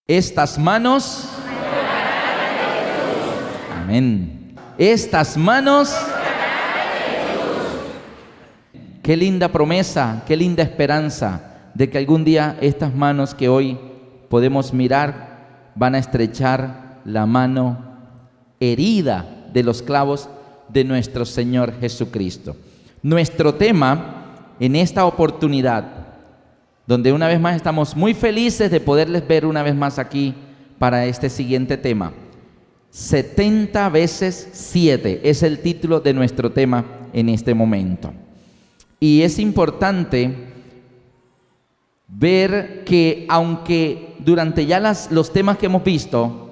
Estas manos, amén. Estas manos, qué linda promesa, qué linda esperanza de que algún día estas manos que hoy podemos mirar van a estrechar la mano herida de los clavos de nuestro Señor Jesucristo. Nuestro tema en esta oportunidad, donde una vez más estamos muy felices de poderles ver una vez más aquí para este siguiente tema. 70 veces 7 es el título de nuestro tema en este momento. Y es importante ver que aunque durante ya los temas que hemos visto,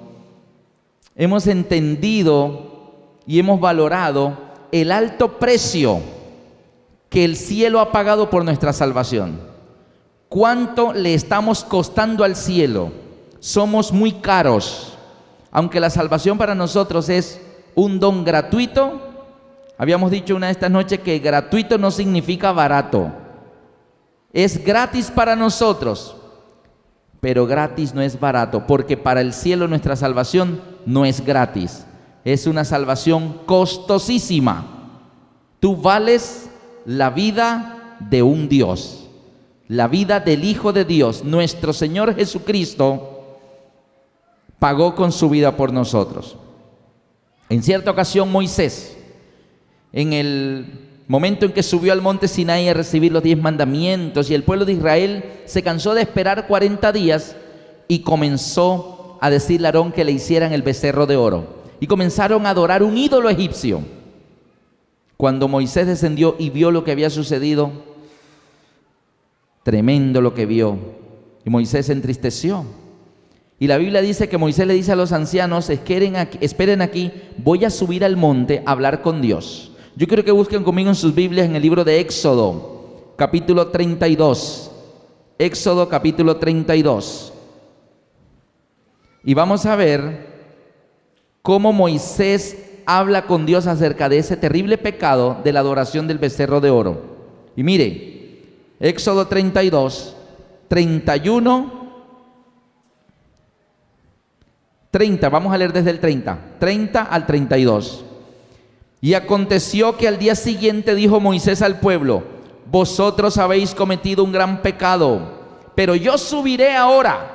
hemos entendido y hemos valorado el alto precio que el cielo ha pagado por nuestra salvación. ¿Cuánto le estamos costando al cielo? Somos muy caros. Aunque la salvación para nosotros es un don gratuito, habíamos dicho una de estas noches que gratuito no significa barato. Es gratis para nosotros, pero gratis no es barato, porque para el cielo nuestra salvación no es gratis. Es una salvación costosísima. Tú vales la vida de un Dios. La vida del Hijo de Dios, nuestro Señor Jesucristo, pagó con su vida por nosotros. En cierta ocasión Moisés, en el momento en que subió al monte Sinaí a recibir los 10 mandamientos, y el pueblo de Israel se cansó de esperar 40 días y comenzó a decirle a Aarón que le hicieran el becerro de oro. Y comenzaron a adorar un ídolo egipcio. Cuando Moisés descendió y vio lo que había sucedido, tremendo lo que vio, y Moisés se entristeció. Y la Biblia dice que Moisés le dice a los ancianos: esperen aquí, voy a subir al monte a hablar con Dios. Yo quiero que busquen conmigo en sus Biblias en el libro de Éxodo, capítulo 32. Éxodo, capítulo 32. Y vamos a ver cómo Moisés habla con Dios acerca de ese terrible pecado de la adoración del becerro de oro. Y mire, Éxodo 32, 31, 30, vamos a leer desde el 30 al 32. Y aconteció que al día siguiente dijo Moisés al pueblo: vosotros habéis cometido un gran pecado, pero yo subiré ahora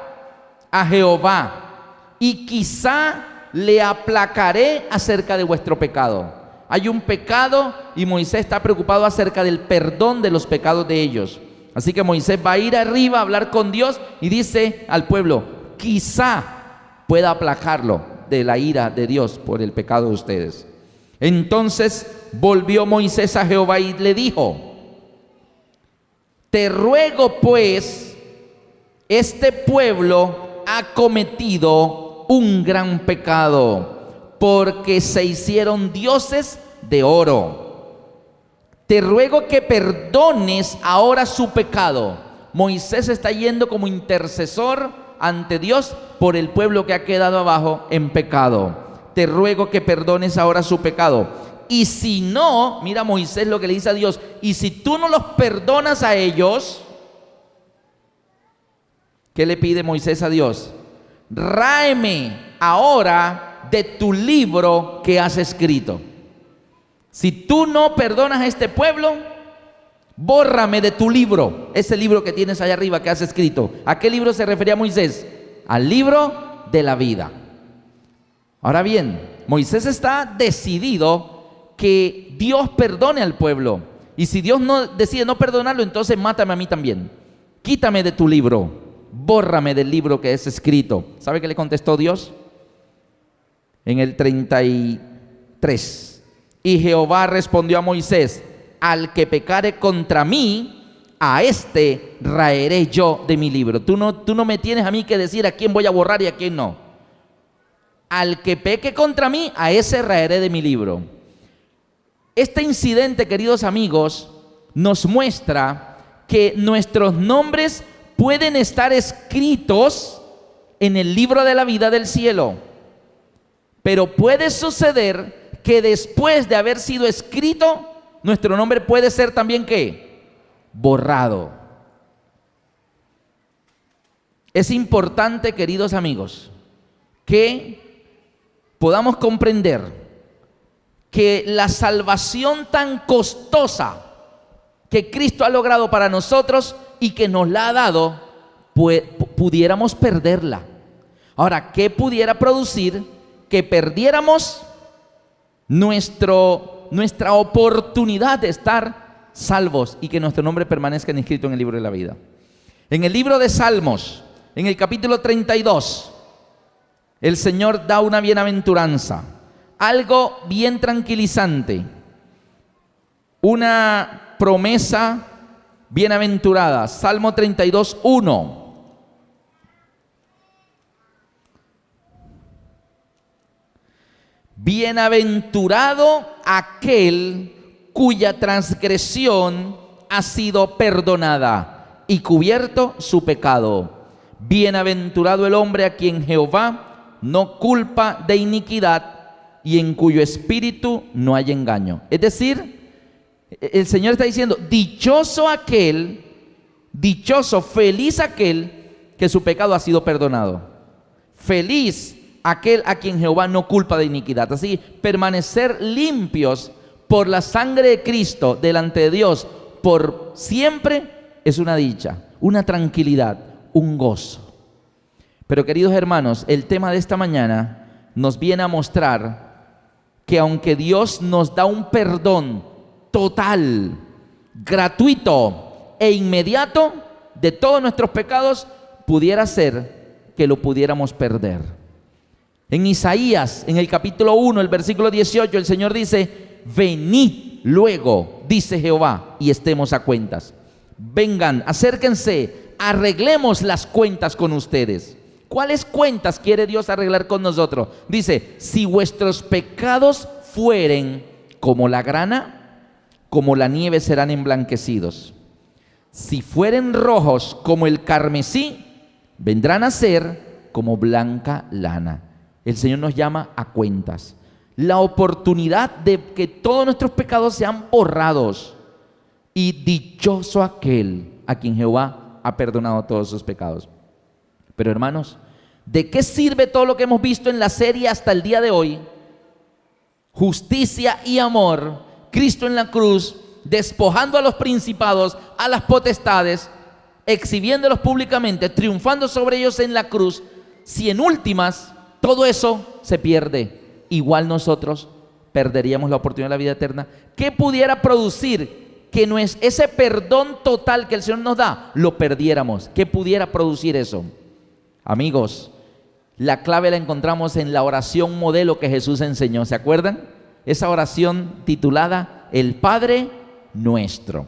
a Jehová, y quizá le aplacaré acerca de vuestro pecado. Hay un pecado y Moisés está preocupado acerca del perdón de los pecados de ellos. Así que Moisés va a ir arriba a hablar con Dios y dice al pueblo: quizá pueda aplacarlo de la ira de Dios por el pecado de ustedes. Entonces volvió Moisés a Jehová y le dijo: te ruego pues, este pueblo ha cometido un gran pecado, porque se hicieron dioses de oro. Te ruego que perdones ahora su pecado. Moisés está yendo como intercesor ante Dios por el pueblo que ha quedado abajo en pecado. Te ruego que perdones ahora su pecado. Y si no, mira Moisés lo que le dice a Dios: y si tú no los perdonas a ellos, ¿qué le pide Moisés a Dios? Ráeme ahora de tu libro que has escrito. Si tú no perdonas a este pueblo, bórrame de tu libro, ese libro que tienes allá arriba que has escrito. ¿A qué libro se refería Moisés? Al libro de la vida. Ahora bien, Moisés está decidido que Dios perdone al pueblo, y si Dios no decide no perdonarlo, entonces mátame a mí también. Quítame de tu libro, bórrame del libro que es escrito. ¿Sabe qué le contestó Dios? En el 33. Y Jehová respondió a Moisés: al que pecare contra mí, a este raeré yo de mi libro. Tú no me tienes a mí que decir a quién voy a borrar y a quién no. Al que peque contra mí, a ese raeré de mi libro. Este incidente, queridos amigos, nos muestra que nuestros nombres pueden estar escritos en el libro de la vida del cielo, pero puede suceder que después de haber sido escrito, nuestro nombre puede ser también ¿qué? Borrado. Es importante, queridos amigos, que podamos comprender que la salvación tan costosa que Cristo ha logrado para nosotros y que nos la ha dado, pudiéramos perderla. Ahora, ¿qué pudiera producir que perdiéramos nuestra oportunidad de estar salvos y que nuestro nombre permanezca inscrito en el libro de la vida? En el libro de Salmos, en el capítulo 32, el Señor da una bienaventuranza, algo bien tranquilizante, una promesa bienaventurada. Salmo 32, 1. Bienaventurado aquel cuya transgresión ha sido perdonada y cubierto su pecado. Bienaventurado el hombre a quien Jehová no culpa de iniquidad y en cuyo espíritu no hay engaño. Es decir, el Señor está diciendo, dichoso aquel, dichoso, feliz aquel que su pecado ha sido perdonado. Feliz aquel a quien Jehová no culpa de iniquidad. Así, permanecer limpios por la sangre de Cristo delante de Dios por siempre es una dicha, una tranquilidad, un gozo. Pero queridos hermanos, el tema de esta mañana nos viene a mostrar que aunque Dios nos da un perdón total, gratuito e inmediato de todos nuestros pecados, pudiera ser que lo pudiéramos perder. En Isaías, en el capítulo 1, el versículo 18, el Señor dice, venid luego, dice Jehová, y estemos a cuentas. Vengan, acérquense, arreglemos las cuentas con ustedes. ¿Cuáles cuentas quiere Dios arreglar con nosotros? Dice, si vuestros pecados fueren como la grana, como la nieve serán emblanquecidos. Si fueren rojos como el carmesí, vendrán a ser como blanca lana. El Señor nos llama a cuentas. La oportunidad de que todos nuestros pecados sean borrados. Y dichoso aquel a quien Jehová ha perdonado todos sus pecados. Pero hermanos, ¿de qué sirve todo lo que hemos visto en la serie hasta el día de hoy? Justicia y amor, Cristo en la cruz, despojando a los principados, a las potestades, exhibiéndolos públicamente, triunfando sobre ellos en la cruz. Si en últimas todo eso se pierde, igual nosotros perderíamos la oportunidad de la vida eterna. ¿Qué pudiera producir que no es ese perdón total que el Señor nos da, lo perdiéramos? ¿Qué pudiera producir eso? Amigos, la clave la encontramos en la oración modelo que Jesús enseñó. ¿Se acuerdan? Esa oración titulada El Padre Nuestro.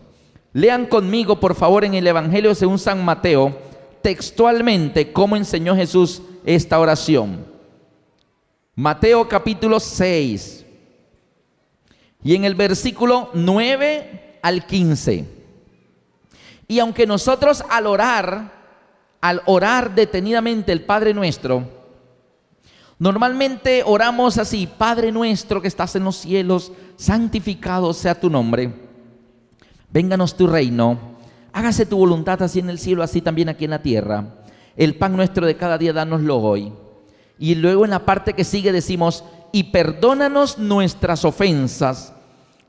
Lean conmigo, por favor, en el Evangelio según San Mateo, textualmente cómo enseñó Jesús esta oración. Mateo capítulo 6 y en el versículo 9 al 15. Y aunque nosotros al orar detenidamente el Padre Nuestro, normalmente oramos así: Padre nuestro que estás en los cielos, santificado sea tu nombre, vénganos tu reino, hágase tu voluntad así en el cielo, así también aquí en la tierra. El pan nuestro de cada día dánoslo hoy. Y luego en la parte que sigue decimos: y perdónanos nuestras ofensas,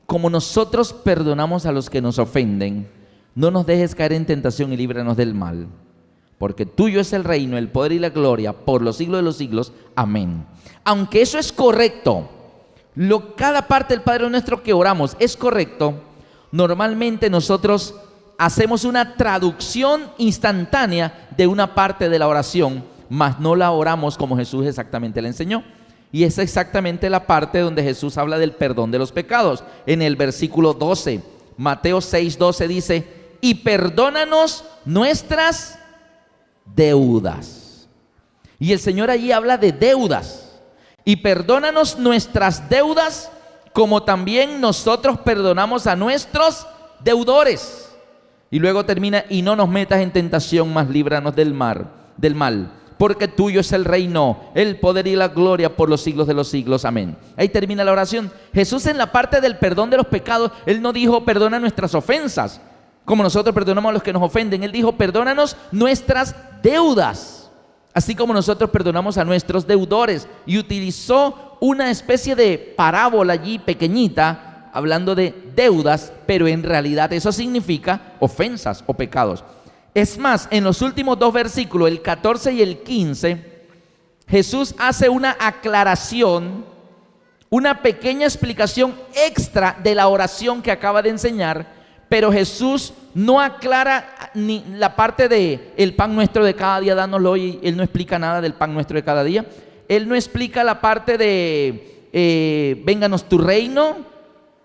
como nosotros perdonamos a los que nos ofenden. No nos dejes caer en tentación y líbranos del mal. Porque tuyo es el reino, el poder y la gloria, por los siglos de los siglos. Amén. Aunque eso es correcto, cada parte del Padre Nuestro que oramos es correcto, normalmente nosotros hacemos una traducción instantánea de una parte de la oración, mas no la oramos como Jesús exactamente le enseñó. Y es exactamente la parte donde Jesús habla del perdón de los pecados. En el versículo 12, Mateo 6:12 dice: y perdónanos nuestras deudas. Y el Señor allí habla de deudas. Y perdónanos nuestras deudas, como también nosotros perdonamos a nuestros deudores. Y luego termina: y no nos metas en tentación, mas líbranos del mal. Porque tuyo es el reino, el poder y la gloria por los siglos de los siglos. Amén. Ahí termina la oración. Jesús, en la parte del perdón de los pecados, Él no dijo perdona nuestras ofensas, como nosotros perdonamos a los que nos ofenden. Él dijo, perdónanos nuestras deudas, así como nosotros perdonamos a nuestros deudores. Y utilizó una especie de parábola allí pequeñita, hablando de deudas, pero en realidad eso significa ofensas o pecados. Es más, en los últimos dos versículos, el 14 y el 15, Jesús hace una aclaración, una pequeña explicación extra de la oración que acaba de enseñar, pero Jesús no aclara ni la parte de el pan nuestro de cada día, dánoslo hoy. Él no explica nada del pan nuestro de cada día. Él no explica la parte de vénganos tu reino,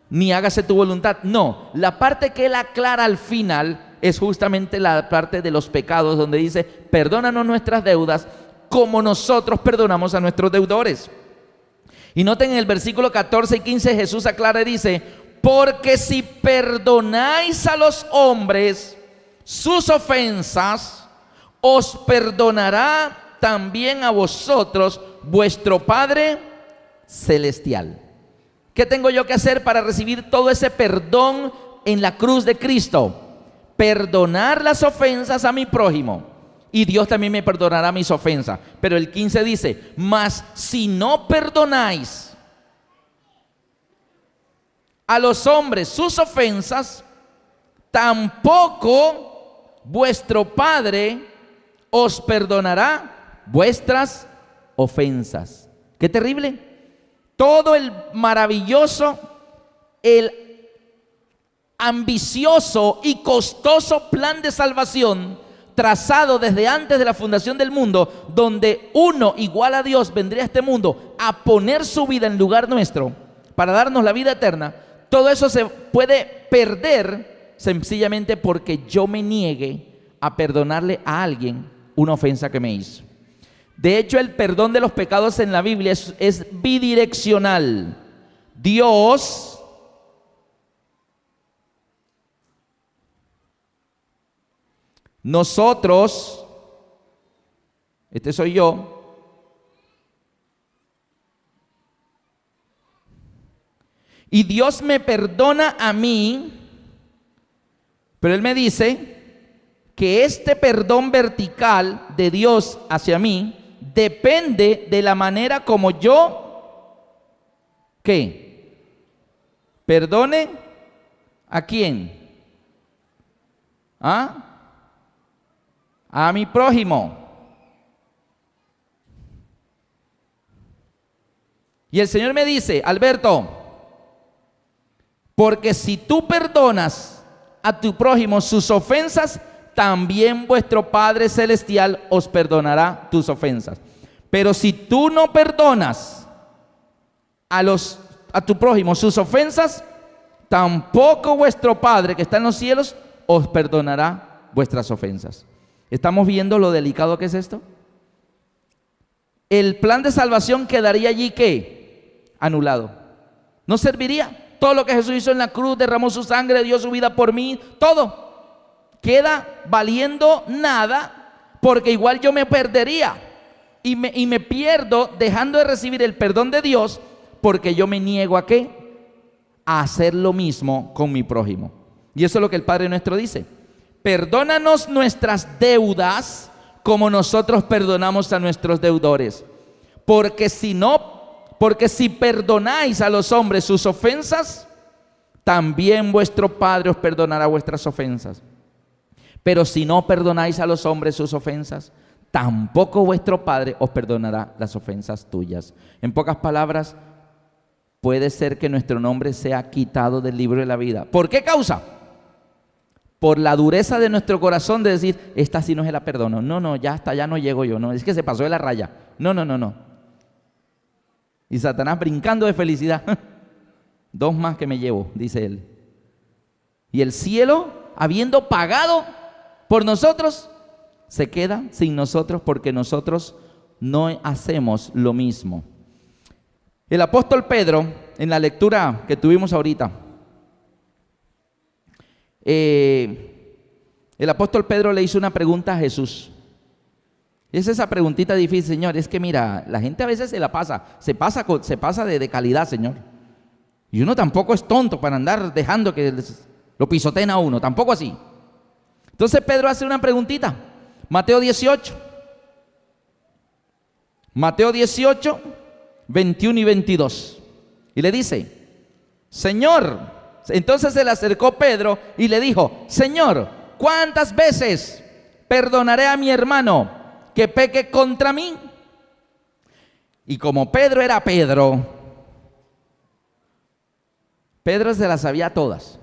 ni hágase tu voluntad. No, la parte que él aclara al final es justamente la parte de los pecados, donde dice, perdónanos nuestras deudas como nosotros perdonamos a nuestros deudores. Y noten en el versículo 14 y 15 Jesús aclara y dice, porque si perdonáis a los hombres sus ofensas, os perdonará también a vosotros vuestro Padre Celestial. ¿Qué tengo yo que hacer para recibir todo ese perdón en la cruz de Cristo? Perdonar las ofensas a mi prójimo, y Dios también me perdonará mis ofensas. Pero el 15 dice, mas si no perdonáis a los hombres sus ofensas, tampoco vuestro Padre os perdonará vuestras ofensas. ¡Qué terrible! Todo el maravilloso, el ambicioso y costoso plan de salvación trazado desde antes de la fundación del mundo, donde uno igual a Dios vendría a este mundo a poner su vida en lugar nuestro para darnos la vida eterna, todo eso se puede perder sencillamente porque yo me niegue a perdonarle a alguien una ofensa que me hizo. De hecho, el perdón de los pecados en la Biblia es bidireccional. Dios nosotros, este soy yo, y Dios me perdona a mí, pero Él me dice que este perdón vertical de Dios hacia mí depende de la manera como yo, ¿qué? Perdone ¿a quién? A mi prójimo. Y el Señor me dice, Alberto, porque si tú perdonas a tu prójimo sus ofensas, también vuestro Padre Celestial os perdonará tus ofensas. Pero si tú no perdonas a tu prójimo sus ofensas, tampoco vuestro Padre que está en los cielos os perdonará vuestras ofensas. ¿Estamos viendo lo delicado que es esto? El plan de salvación quedaría allí, ¿qué? Anulado. No serviría. Todo lo que Jesús hizo en la cruz, derramó su sangre, dio su vida por mí, todo queda valiendo nada, porque igual yo me perdería y me pierdo dejando de recibir el perdón de Dios, porque yo me niego ¿a qué? A hacer lo mismo con mi prójimo. Y eso es lo que el Padre nuestro dice: perdónanos nuestras deudas como nosotros perdonamos a nuestros deudores, porque si perdonáis a los hombres sus ofensas, también vuestro Padre os perdonará vuestras ofensas. Pero si no perdonáis a los hombres sus ofensas, tampoco vuestro Padre os perdonará las ofensas tuyas. En pocas palabras, puede ser que nuestro nombre sea quitado del libro de la vida. ¿Por qué causa? Por la dureza de nuestro corazón de decir, esta sí no se la perdono. No, ya hasta allá no llego yo. No, es que se pasó de la raya. No. Y Satanás brincando de felicidad. 2 más que me llevo, dice él. Y el cielo, habiendo pagado por nosotros, se queda sin nosotros porque nosotros no hacemos lo mismo. El apóstol Pedro, en la lectura que tuvimos ahorita, el apóstol Pedro le hizo una pregunta a Jesús. Es esa preguntita difícil, Señor. Es que mira, la gente a veces se pasa de calidad, Señor. Y uno tampoco es tonto para andar dejando que lo pisoteen a uno, tampoco así. Entonces Pedro hace una preguntita. Mateo 18. Mateo 18, 21 y 22. Y le dice, Señor, entonces se le acercó Pedro y le dijo, Señor, ¿cuántas veces perdonaré a mi hermano que peque contra mí? Y como Pedro era Pedro, Pedro se las sabía todas.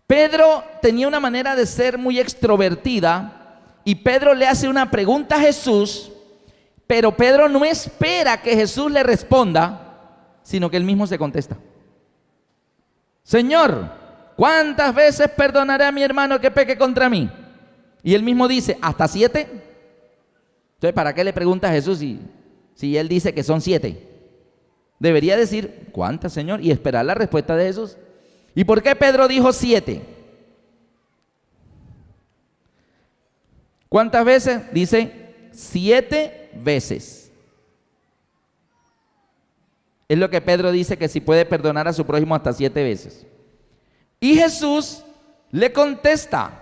Pedro tenía una manera de ser muy extrovertida y Pedro le hace una pregunta a Jesús, pero Pedro no espera que Jesús le responda, sino que él mismo se contesta. Señor, ¿cuántas veces perdonaré a mi hermano que peque contra mí? Y él mismo dice, ¿hasta 7? Entonces, ¿para qué le pregunta a Jesús si él dice que son 7? Debería decir, ¿cuántas, Señor? Y esperar la respuesta de Jesús. ¿Y por qué Pedro dijo 7? ¿Cuántas veces? Dice 7 veces. Es lo que Pedro dice, que si puede perdonar a su prójimo hasta 7 veces. Y Jesús le contesta.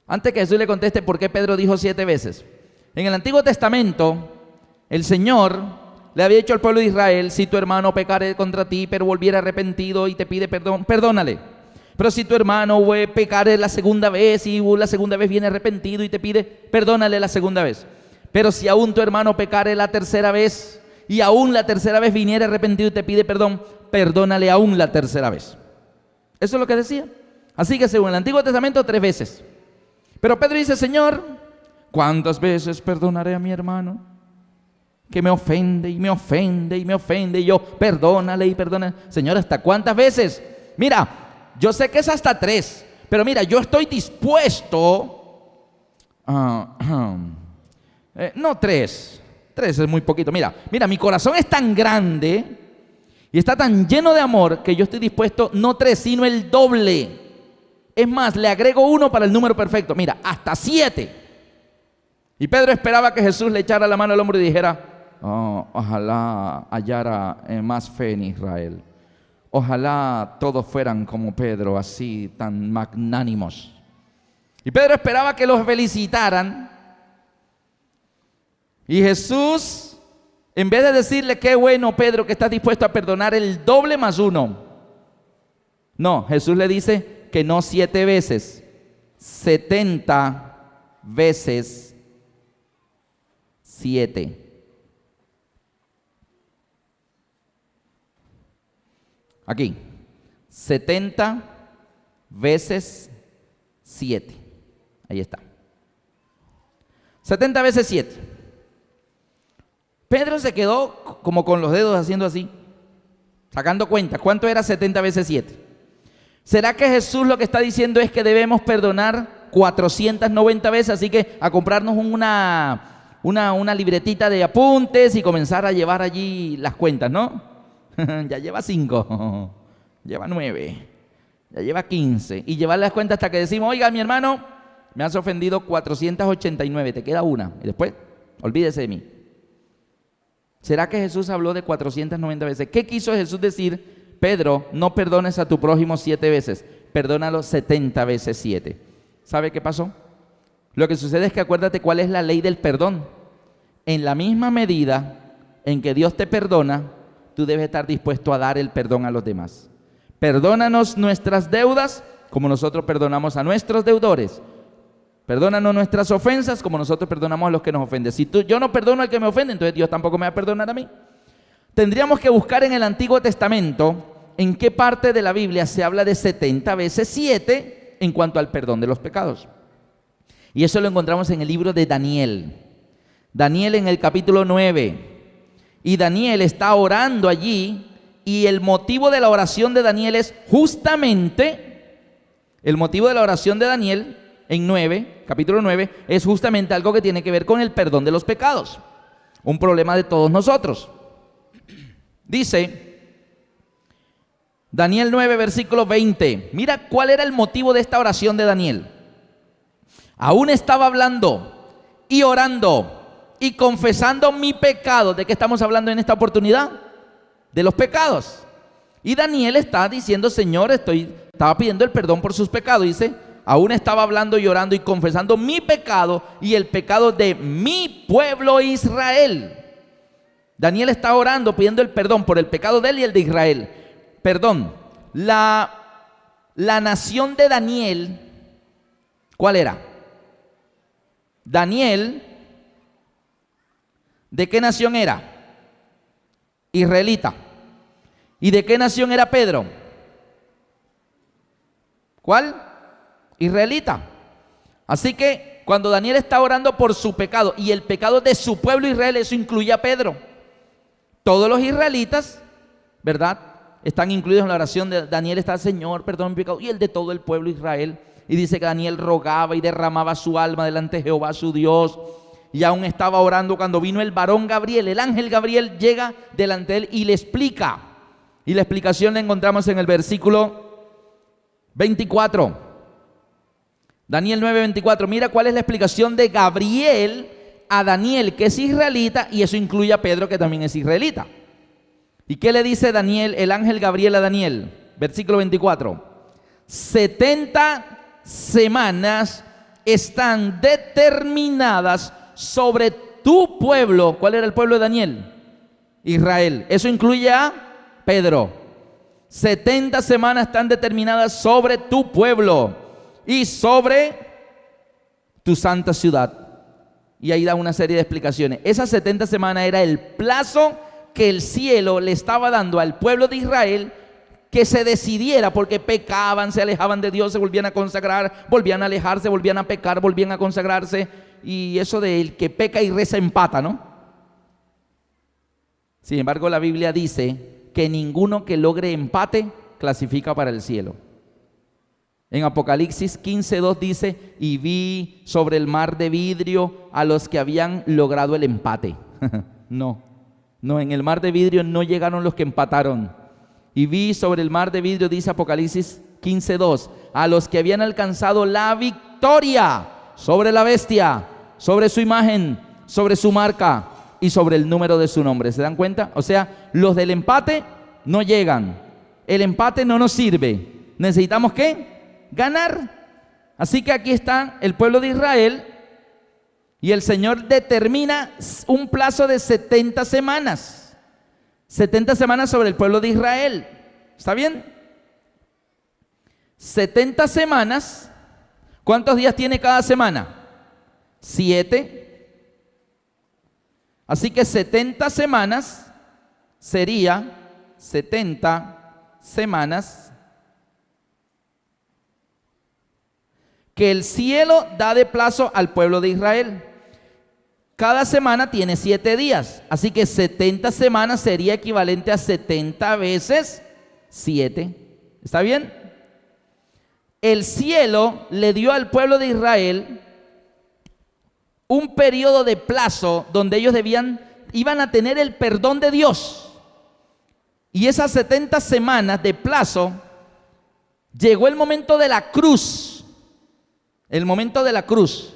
Antes que Jesús le conteste por qué Pedro dijo 7 veces. En el Antiguo Testamento, el Señor le había dicho al pueblo de Israel, si tu hermano pecare contra ti, pero volviera arrepentido y te pide perdón, perdónale. Pero si tu hermano pecare la segunda vez y la segunda vez viene arrepentido y te pide, perdónale la segunda vez. Pero si aún tu hermano pecare la tercera vez y aún la tercera vez viniera arrepentido y te pide perdón, perdónale aún la tercera vez. Eso es lo que decía. Así que según el Antiguo Testamento, 3 veces. Pero Pedro dice, Señor, ¿cuántas veces perdonaré a mi hermano que me ofende y me ofende y me ofende? Y yo, perdónale y perdónale. Señor, ¿hasta cuántas veces? Mira, yo sé que es hasta 3, pero mira, yo estoy dispuesto no 3 es muy poquito. Mira, mi corazón es tan grande y está tan lleno de amor que yo estoy dispuesto, no 3, sino el doble. Es más, le agrego 1 para el número perfecto. Mira, hasta 7. Y Pedro esperaba que Jesús le echara la mano al hombro y dijera, ojalá hallara más fe en Israel. Ojalá todos fueran como Pedro, así tan magnánimos. Y Pedro esperaba que los felicitaran. Y Jesús, en vez de decirle, qué bueno Pedro que estás dispuesto a perdonar el doble más 1. No, Jesús le dice que no 7 veces, 70 veces 7. Aquí, 70 veces 7. Ahí está. 70 veces 7. Pedro se quedó como con los dedos haciendo así, sacando cuenta. ¿Cuánto era 70 veces 7? ¿Será que Jesús lo que está diciendo es que debemos perdonar 490 veces? Así que a comprarnos una libretita de apuntes y comenzar a llevar allí las cuentas, ¿no? Ya lleva 5, lleva 9, ya lleva 15. Y llevar las cuentas hasta que decimos, oiga, mi hermano, me has ofendido 489, te queda una. Y después, olvídese de mí. ¿Será que Jesús habló de 490 veces? ¿Qué quiso Jesús decir? Pedro, no perdones a tu prójimo 7 veces, perdónalo 70 veces 7. ¿Sabe qué pasó? Lo que sucede es que acuérdate cuál es la ley del perdón. En la misma medida en que Dios te perdona, tú debes estar dispuesto a dar el perdón a los demás. Perdónanos nuestras deudas como nosotros perdonamos a nuestros deudores. Perdónanos nuestras ofensas como nosotros perdonamos a los que nos ofenden. Si yo no perdono al que me ofende, entonces Dios tampoco me va a perdonar a mí. Tendríamos que buscar en el Antiguo Testamento en qué parte de la Biblia se habla de 70 veces 7 en cuanto al perdón de los pecados. Y eso lo encontramos en el libro de Daniel. Daniel en el capítulo 9. Y Daniel está orando allí y el motivo de la oración de Daniel es justamente, el motivo de la oración de Daniel en capítulo 9, es justamente algo que tiene que ver con el perdón de los pecados. Un problema de todos nosotros. Dice Daniel 9, versículo 20. Mira cuál era el motivo de esta oración de Daniel. Aún estaba hablando y orando y confesando mi pecado. ¿De qué estamos hablando en esta oportunidad? De los pecados. Y Daniel está diciendo, Señor, estaba pidiendo el perdón por sus pecados. Dice, aún estaba hablando, llorando y confesando mi pecado y el pecado de mi pueblo Israel. Daniel está orando, pidiendo el perdón por el pecado de él y el de Israel. Perdón, la nación de Daniel, ¿cuál era? Daniel, ¿de qué nación era? Israelita. ¿Y de qué nación era Pedro? ¿Cuál? Israelita. Así que cuando Daniel está orando por su pecado y el pecado de su pueblo Israel, eso incluye a Pedro. Todos los israelitas, ¿verdad?, están incluidos en la oración de Daniel. Está: Señor, perdón mi pecado, y el de todo el pueblo Israel. Y dice que Daniel rogaba y derramaba su alma delante de Jehová su Dios. Y aún estaba orando cuando vino el varón Gabriel, el ángel Gabriel llega delante de él y le explica. Y la explicación la encontramos en el versículo 24. Daniel 9:24. Mira cuál es la explicación de Gabriel a Daniel, que es israelita, y eso incluye a Pedro, que también es israelita. ¿Y qué le dice Daniel, el ángel Gabriel a Daniel? Versículo 24. 70 semanas están determinadas sobre tu pueblo. ¿Cuál era el pueblo de Daniel? Israel. Eso incluye a Pedro. 70 semanas están determinadas sobre tu pueblo y sobre tu santa ciudad. Y ahí da una serie de explicaciones. Esas 70 semanas era el plazo que el cielo le estaba dando al pueblo de Israel, que se decidiera, porque pecaban, se alejaban de Dios, se volvían a consagrar, volvían a alejarse, volvían a pecar, volvían a consagrarse. Y eso de el que peca y reza empata, ¿no? Sin embargo, la Biblia dice que ninguno que logre empate clasifica para el cielo. En Apocalipsis 15:2 dice: y vi sobre el mar de vidrio a los que habían logrado el empate. No, en el mar de vidrio no llegaron los que empataron. Y vi sobre el mar de vidrio, dice Apocalipsis 15:2, a los que habían alcanzado la victoria sobre la bestia, sobre su imagen, sobre su marca y sobre el número de su nombre. ¿Se dan cuenta? O sea, los del empate no llegan. El empate no nos sirve. ¿Necesitamos qué? Ganar. Así que aquí está el pueblo de Israel y el Señor determina un plazo de 70 semanas. 70 semanas sobre el pueblo de Israel. ¿Está bien? 70 semanas. ¿Cuántos días tiene cada semana? 7. Así que 70 semanas sería 70 semanas que el cielo da de plazo al pueblo de Israel. Cada semana tiene 7 días, así que 70 semanas sería equivalente a 70 veces 7. ¿Está bien? El cielo le dio al pueblo de Israel un periodo de plazo donde ellos iban a tener el perdón de Dios. Y esas 70 semanas de plazo, llegó el momento de la cruz. El momento de la cruz.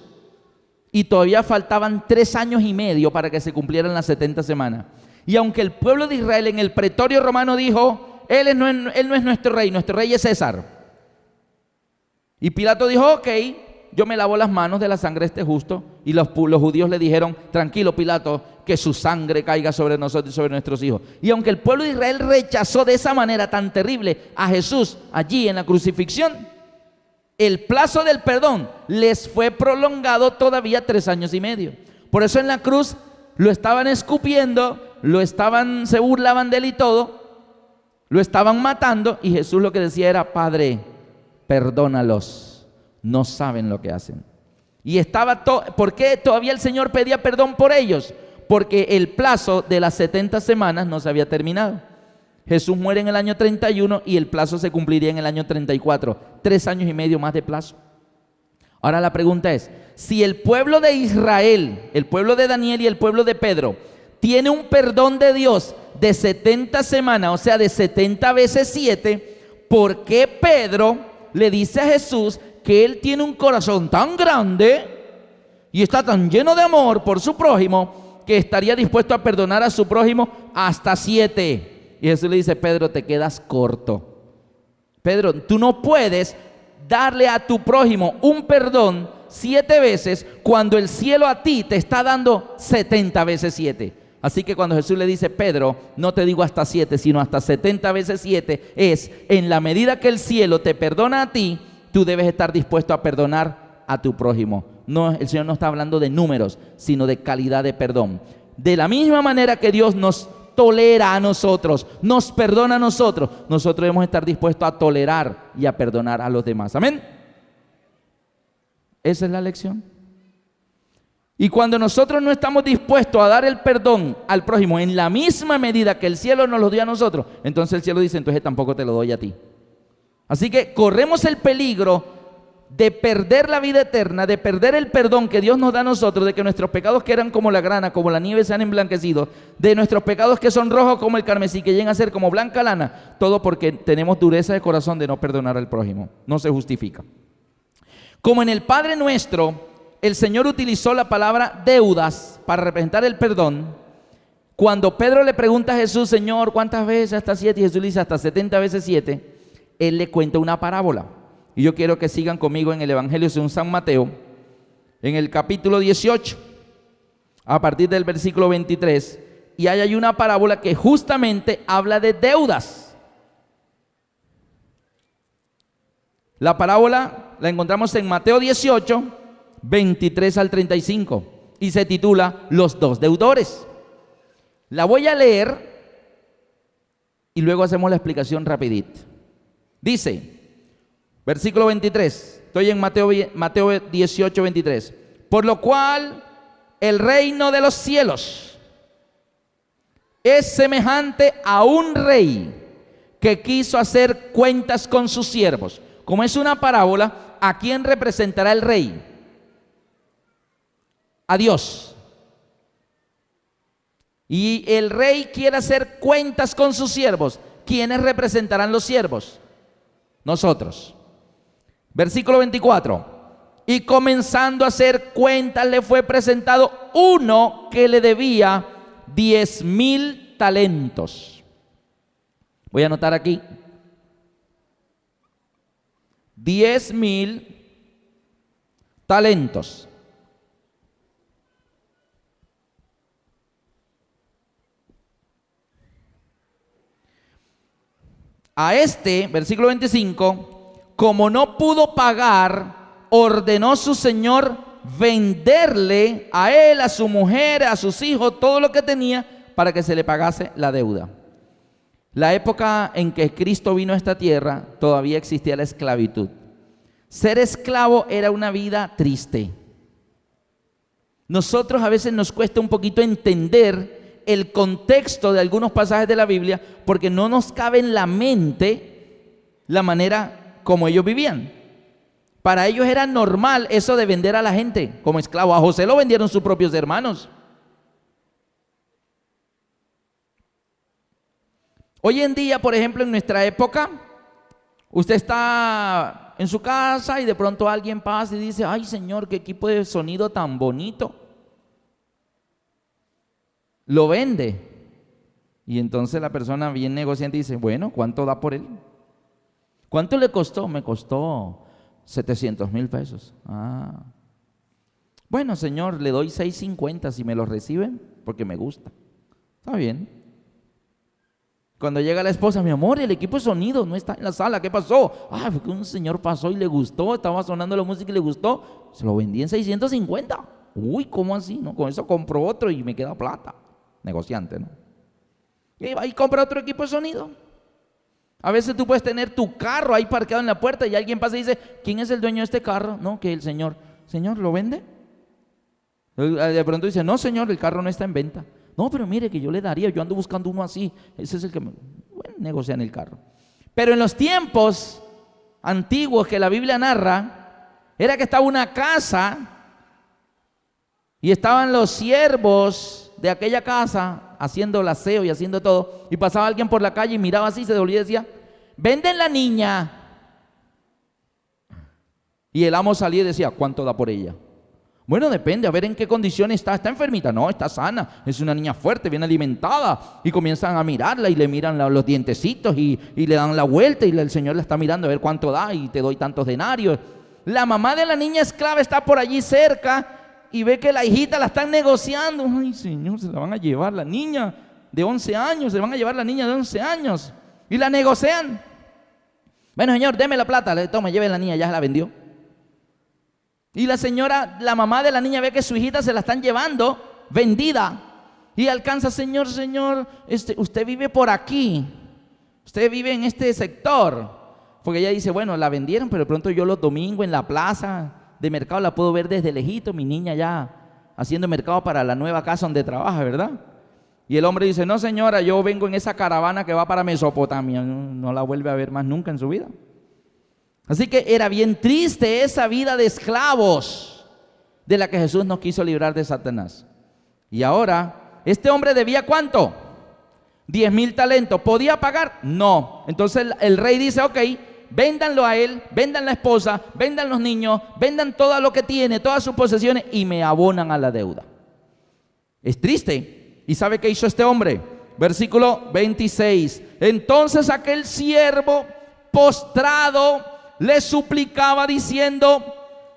Y todavía faltaban 3 años y medio para que se cumplieran las 70 semanas. Y aunque el pueblo de Israel en el pretorio romano dijo: él no es nuestro rey es César. Y Pilato dijo: ok, yo me lavo las manos de la sangre de este justo. Y los judíos le dijeron: tranquilo, Pilato, que su sangre caiga sobre nosotros y sobre nuestros hijos. Y aunque el pueblo de Israel rechazó de esa manera tan terrible a Jesús allí en la crucifixión, el plazo del perdón les fue prolongado todavía 3 años y medio. Por eso en la cruz lo estaban escupiendo, se burlaban de él y todo, lo estaban matando, y Jesús lo que decía era: Padre, perdónalos, no saben lo que hacen. Y estaba ¿por qué todavía el Señor pedía perdón por ellos? Porque el plazo de las 70 semanas no se había terminado. Jesús muere en el año 31 y el plazo se cumpliría en el año 34. 3 años y medio más de plazo. Ahora la pregunta es: si el pueblo de Israel, el pueblo de Daniel y el pueblo de Pedro tiene un perdón de Dios de 70 semanas, o sea, de 70 veces 7, ¿por qué Pedro le dice a Jesús que él tiene un corazón tan grande y está tan lleno de amor por su prójimo que estaría dispuesto a perdonar a su prójimo hasta 7? Y Jesús le dice: Pedro, te quedas corto. Pedro, tú no puedes darle a tu prójimo un perdón 7 veces cuando el cielo a ti te está dando 70 veces 7. Así que cuando Jesús le dice, Pedro, no te digo hasta 7, sino hasta 70 veces 7, es en la medida que el cielo te perdona a ti, tú debes estar dispuesto a perdonar a tu prójimo. No, el Señor no está hablando de números, sino de calidad de perdón. De la misma manera que Dios nos tolera a nosotros, nos perdona a nosotros, nosotros debemos estar dispuestos a tolerar y a perdonar a los demás. Amén. Esa es la lección. Y cuando nosotros no estamos dispuestos a dar el perdón al prójimo en la misma medida que el cielo nos lo dio a nosotros, entonces el cielo dice, entonces tampoco te lo doy a ti. Así que corremos el peligro de perder la vida eterna, de perder el perdón que Dios nos da a nosotros, de que nuestros pecados que eran como la grana, como la nieve, sean emblanquecidos, de nuestros pecados que son rojos como el carmesí, que lleguen a ser como blanca lana, todo porque tenemos dureza de corazón de no perdonar al prójimo. No se justifica. Como en el Padre Nuestro, el Señor utilizó la palabra deudas para representar el perdón. Cuando Pedro le pregunta a Jesús, Señor, ¿cuántas veces hasta 7? Y Jesús le dice hasta 70 veces 7. Él le cuenta una parábola. Y yo quiero que sigan conmigo en el Evangelio según San Mateo, en el capítulo 18, a partir del versículo 23. Y ahí hay una parábola que justamente habla de deudas. La parábola la encontramos en Mateo 18, 23 al 35, y se titula Los dos deudores. La voy a leer y luego hacemos la explicación rapidito. Dice, versículo 23, estoy en Mateo 18, 23. Por lo cual el reino de los cielos es semejante a un rey que quiso hacer cuentas con sus siervos. Como es una parábola, ¿a quién representará el rey? A Dios. Y el rey quiere hacer cuentas con sus siervos. ¿Quiénes representarán los siervos? Nosotros. Versículo 24. Y comenzando a hacer cuentas, le fue presentado uno que le debía 10,000 talentos. Voy a anotar aquí. 10,000 talentos. A este, versículo 25, como no pudo pagar, ordenó su señor venderle a él, a su mujer, a sus hijos, todo lo que tenía para que se le pagase la deuda. La época en que Cristo vino a esta tierra, todavía existía la esclavitud. Ser esclavo era una vida triste. Nosotros a veces nos cuesta un poquito entender el contexto de algunos pasajes de la Biblia porque no nos cabe en la mente la manera como ellos vivían. Para ellos era normal eso de vender a la gente como esclavo. A José lo vendieron sus propios hermanos. Hoy en día, por ejemplo, en nuestra época, usted está en su casa y de pronto alguien pasa y dice, ay Señor, qué equipo de sonido tan bonito. Lo vende. Y entonces la persona bien negociante dice, bueno, ¿cuánto da por él? ¿Cuánto le costó? Me costó 700,000 pesos. Ah. Bueno, Señor, le doy 650 si me lo reciben, porque me gusta. Está bien. Cuando llega la esposa, mi amor, el equipo de sonido no está en la sala, ¿qué pasó? Ah, fue que un señor pasó y le gustó, estaba sonando la música y le gustó, se lo vendí en 650. Uy, ¿cómo así? No, con eso compro otro y me queda plata. Negociante, ¿no? Y va y compra otro equipo de sonido. A veces tú puedes tener tu carro ahí parqueado en la puerta y alguien pasa y dice, ¿quién es el dueño de este carro? No, que el señor. Señor, ¿lo vende? De pronto dice, no señor, el carro no está en venta. No, pero mire que yo le daría, yo ando buscando uno así. Ese es el que bueno, negocia en el carro. Pero en los tiempos antiguos que la Biblia narra, era que estaba una casa y estaban los siervos de aquella casa haciendo el aseo y haciendo todo, y pasaba alguien por la calle y miraba así, se devolvía y decía, venden la niña. Y el amo salía y decía, ¿cuánto da por ella? Bueno, depende, a ver en qué condición está. ¿Está enfermita? No, está sana. Es una niña fuerte, bien alimentada. Y comienzan a mirarla y le miran los dientecitos y le dan la vuelta y el Señor la está mirando a ver cuánto da y te doy tantos denarios. La mamá de la niña esclava está por allí cerca y ve que la hijita la están negociando. Ay, Señor, se la van a llevar la niña de 11 años, se van a llevar la niña de 11 años. Y la negocian. Bueno, Señor, deme la plata. Le toma, lleve la niña, ya se la vendió. Y la señora, la mamá de la niña ve que su hijita se la están llevando, vendida. Y alcanza, Señor, usted vive por aquí. Usted vive en este sector. Porque ella dice, bueno, la vendieron, pero de pronto yo los domingos en la plaza de mercado la puedo ver desde lejito, mi niña ya haciendo mercado para la nueva casa donde trabaja, ¿verdad? Y el hombre dice, no señora, yo vengo en esa caravana que va para Mesopotamia. No la vuelve a ver más nunca en su vida. Así que era bien triste esa vida de esclavos de la que Jesús nos quiso librar de Satanás. Y ahora, este hombre debía ¿cuánto? 10,000 talentos. ¿Podía pagar? No. Entonces el rey dice, ok, véndanlo a él, vendan la esposa, vendan los niños, vendan todo lo que tiene, todas sus posesiones y me abonan a la deuda. Es triste. ¿Y sabe qué hizo este hombre? Versículo 26. Entonces aquel siervo postrado le suplicaba diciendo,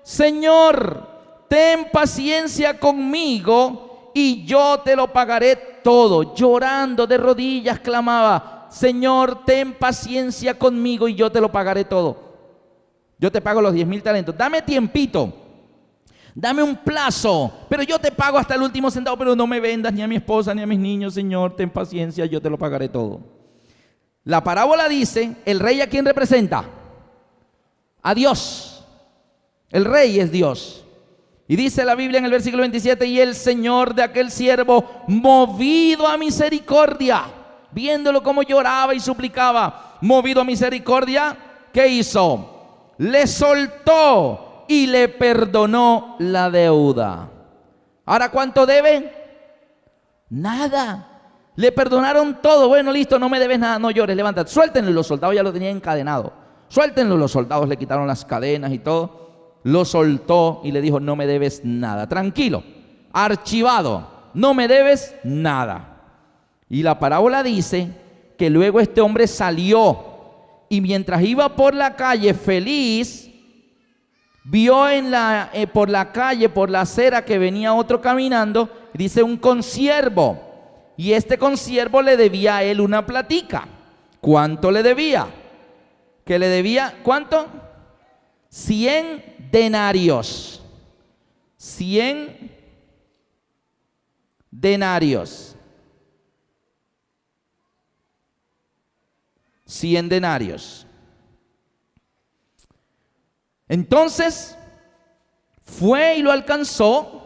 Señor, ten paciencia conmigo y yo te lo pagaré todo. Llorando de rodillas clamaba, Señor, ten paciencia conmigo y yo te lo pagaré todo. Yo te pago los 10,000 talentos. Dame tiempito, dame un plazo, pero yo te pago hasta el último centavo, pero no me vendas ni a mi esposa ni a mis niños, Señor, ten paciencia, yo te lo pagaré todo. La parábola dice, ¿el rey a quién representa? A Dios. El rey es Dios. Y dice la Biblia en el versículo 27, y el Señor de aquel siervo, movido a misericordia, viéndolo como lloraba y suplicaba, movido a misericordia, ¿qué hizo? Le soltó y le perdonó la deuda. ¿Ahora cuánto debe? Nada. Le perdonaron todo. Bueno, listo, no me debes nada, no llores, levántate. Suéltenlo. Los soldados ya lo tenían encadenado. Suéltenlo. Los soldados le quitaron las cadenas y todo. Lo soltó y le dijo, no me debes nada. Tranquilo, archivado, no me debes nada. Y la parábola dice que luego este hombre salió y mientras iba por la calle feliz, vio por la calle, por la acera que venía otro caminando, dice un consiervo. Y este consiervo le debía a él una platica. ¿Cuánto le debía? Que le debía, ¿cuánto? 100 denarios. 100 denarios. 100 denarios. Entonces, fue y lo alcanzó.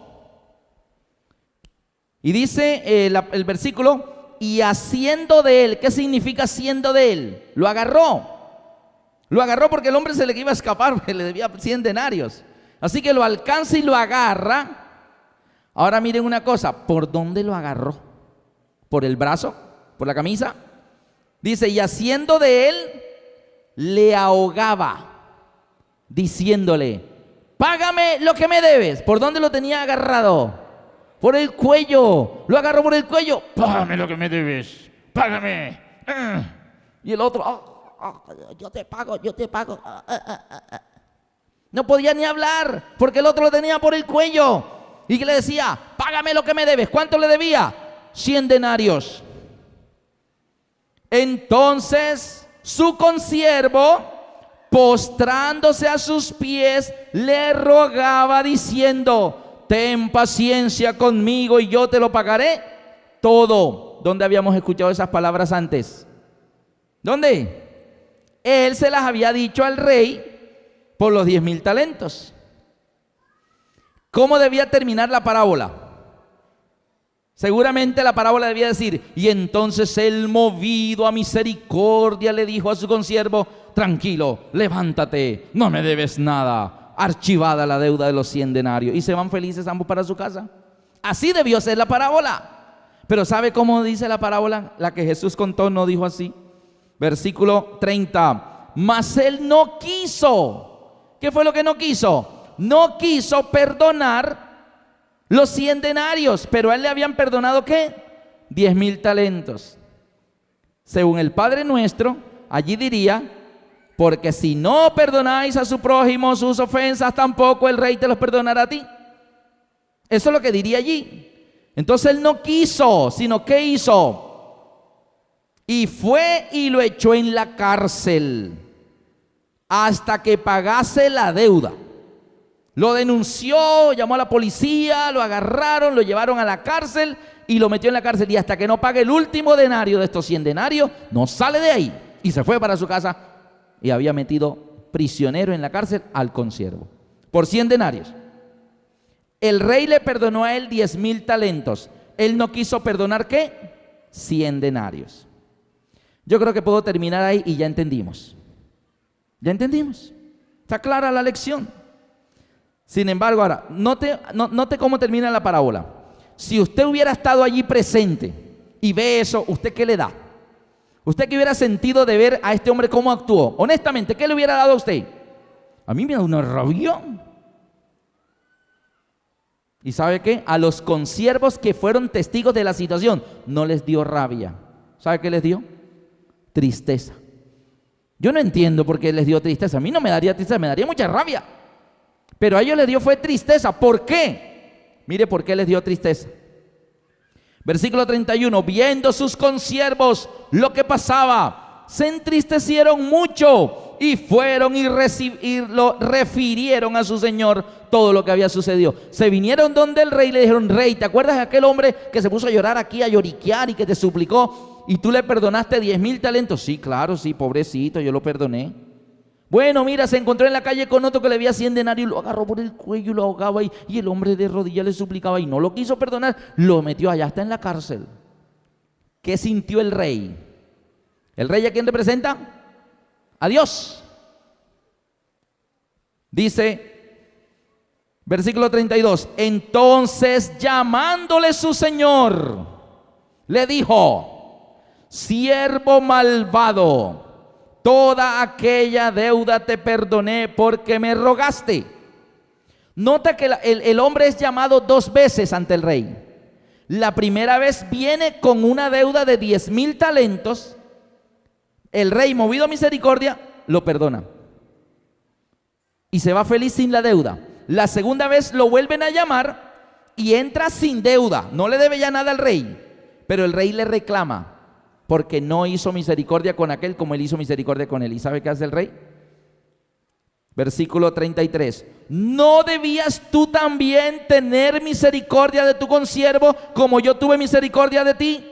Y dice el versículo, y haciendo de él, ¿qué significa haciendo de él? Lo agarró. Lo agarró porque el hombre se le iba a escapar, porque le debía 100 denarios. Así que lo alcanza y lo agarra. Ahora miren una cosa, ¿por dónde lo agarró? ¿Por el brazo? ¿Por la camisa? Dice, y haciendo de él, le ahogaba, diciéndole, págame lo que me debes. ¿Por dónde lo tenía agarrado? Por el cuello. Lo agarró por el cuello. Págame lo que me debes. Págame. Y el otro, yo te pago, yo te pago. No podía ni hablar porque el otro lo tenía por el cuello. Y le decía, págame lo que me debes. ¿Cuánto le debía? 100 denarios. Entonces su consiervo, postrándose a sus pies, le rogaba diciendo, ten paciencia conmigo y yo te lo pagaré todo. ¿Dónde habíamos escuchado esas palabras antes? ¿Dónde? Él se las había dicho al rey por los 10,000 talentos. ¿Cómo debía terminar la parábola? Seguramente la parábola debía decir, y entonces él, movido a misericordia, le dijo a su consiervo, tranquilo, levántate, no me debes nada. Archivada la deuda de los 100 denarios. Y se van felices ambos para su casa. Así debió ser la parábola. Pero ¿sabe cómo dice la parábola? La que Jesús contó no dijo así. Versículo 30. Mas él no quiso. ¿Qué fue lo que no quiso? No quiso perdonar los 100 denarios, pero a él le habían perdonado ¿qué? 10.000 talentos. Según el Padre Nuestro, allí diría, porque si no perdonáis a su prójimo sus ofensas, tampoco el rey te los perdonará a ti. Eso es lo que diría allí. Entonces él no quiso, sino ¿qué hizo? Y fue y lo echó en la cárcel hasta que pagase la deuda. Lo denunció, llamó a la policía, lo agarraron, lo llevaron a la cárcel y lo metió en la cárcel. Y hasta que no pague el último denario de estos 100 denarios, no sale de ahí. Y se fue para su casa y había metido prisionero en la cárcel al consiervo por 100 denarios. El rey le perdonó a él 10.000 talentos. Él no quiso perdonar ¿qué? 100 denarios. Yo creo que puedo terminar ahí y ya entendimos. Ya entendimos. Está clara la lección. Sin embargo, ahora, note cómo termina la parábola. Si usted hubiera estado allí presente y ve eso, ¿usted qué le da? ¿Usted qué hubiera sentido de ver a este hombre cómo actuó? Honestamente, ¿qué le hubiera dado a usted? A mí me da una rabia. ¿Y sabe qué? A los consiervos que fueron testigos de la situación, no les dio rabia. ¿Sabe qué les dio? Tristeza. Yo no entiendo por qué les dio tristeza. A mí no me daría tristeza, me daría mucha rabia. Pero a ellos les dio fue tristeza. ¿Por qué? Mire por qué les dio tristeza. Versículo 31. Viendo sus consiervos lo que pasaba, se entristecieron mucho y fueron y lo refirieron a su señor todo lo que había sucedido. Se vinieron donde el rey y le dijeron: rey, ¿te acuerdas de aquel hombre que se puso a llorar aquí, a lloriquear y que te suplicó y tú le perdonaste 10.000 talentos? Sí, claro, sí, pobrecito, yo lo perdoné. Bueno, mira, se encontró en la calle con otro que le había 100 denarios y lo agarró por el cuello y lo ahogaba y el hombre de rodillas le suplicaba y no lo quiso perdonar, lo metió allá, está en la cárcel. ¿Qué sintió el rey? ¿El rey a quién representa? A Dios. Dice, versículo 32, entonces llamándole su señor, le dijo: siervo malvado, toda aquella deuda te perdoné porque me rogaste. Nota que el hombre es llamado 2 veces ante el rey. La primera vez viene con una deuda de 10.000 talentos. El rey, movido a misericordia, lo perdona y se va feliz sin la deuda. La segunda vez lo vuelven a llamar y entra sin deuda. No le debe ya nada al rey, pero el rey le reclama porque no hizo misericordia con aquel como él hizo misericordia con él. ¿Y sabe qué hace el rey? Versículo 33. ¿No debías tú también tener misericordia de tu consiervo como yo tuve misericordia de ti?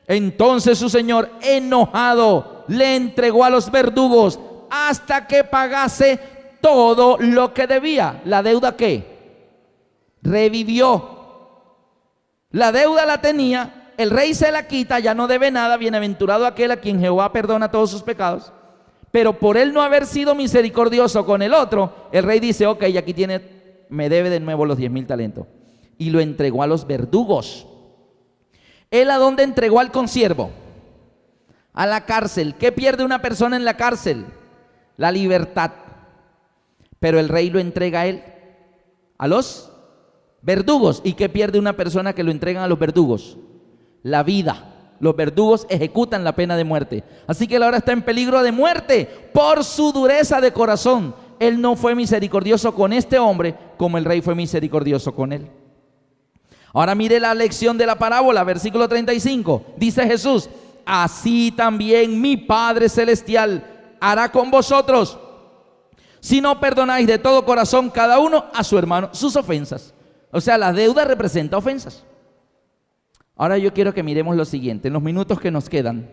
Entonces su señor, enojado, le entregó a los verdugos hasta que pagase todo lo que debía. ¿La deuda qué? Revivió. La deuda la tenía. El rey se la quita, ya no debe nada. Bienaventurado aquel a quien Jehová perdona todos sus pecados. Pero por él no haber sido misericordioso con el otro, el rey dice: ok, aquí tiene, me debe de nuevo los 10.000 talentos. Y lo entregó a los verdugos. ¿Él a dónde entregó al consiervo? A la cárcel. ¿Qué pierde una persona en la cárcel? La libertad. Pero el rey lo entrega a él, a los verdugos. ¿Y qué pierde una persona que lo entregan a los verdugos? La vida. Los verdugos ejecutan la pena de muerte. Así que él ahora está en peligro de muerte por su dureza de corazón. Él no fue misericordioso con este hombre como el rey fue misericordioso con él. Ahora mire la lección de la parábola, versículo 35. Dice Jesús: así también mi Padre Celestial hará con vosotros si no perdonáis de todo corazón cada uno a su hermano sus ofensas. O sea, la deuda representa ofensas. Ahora yo quiero que miremos lo siguiente, en los minutos que nos quedan.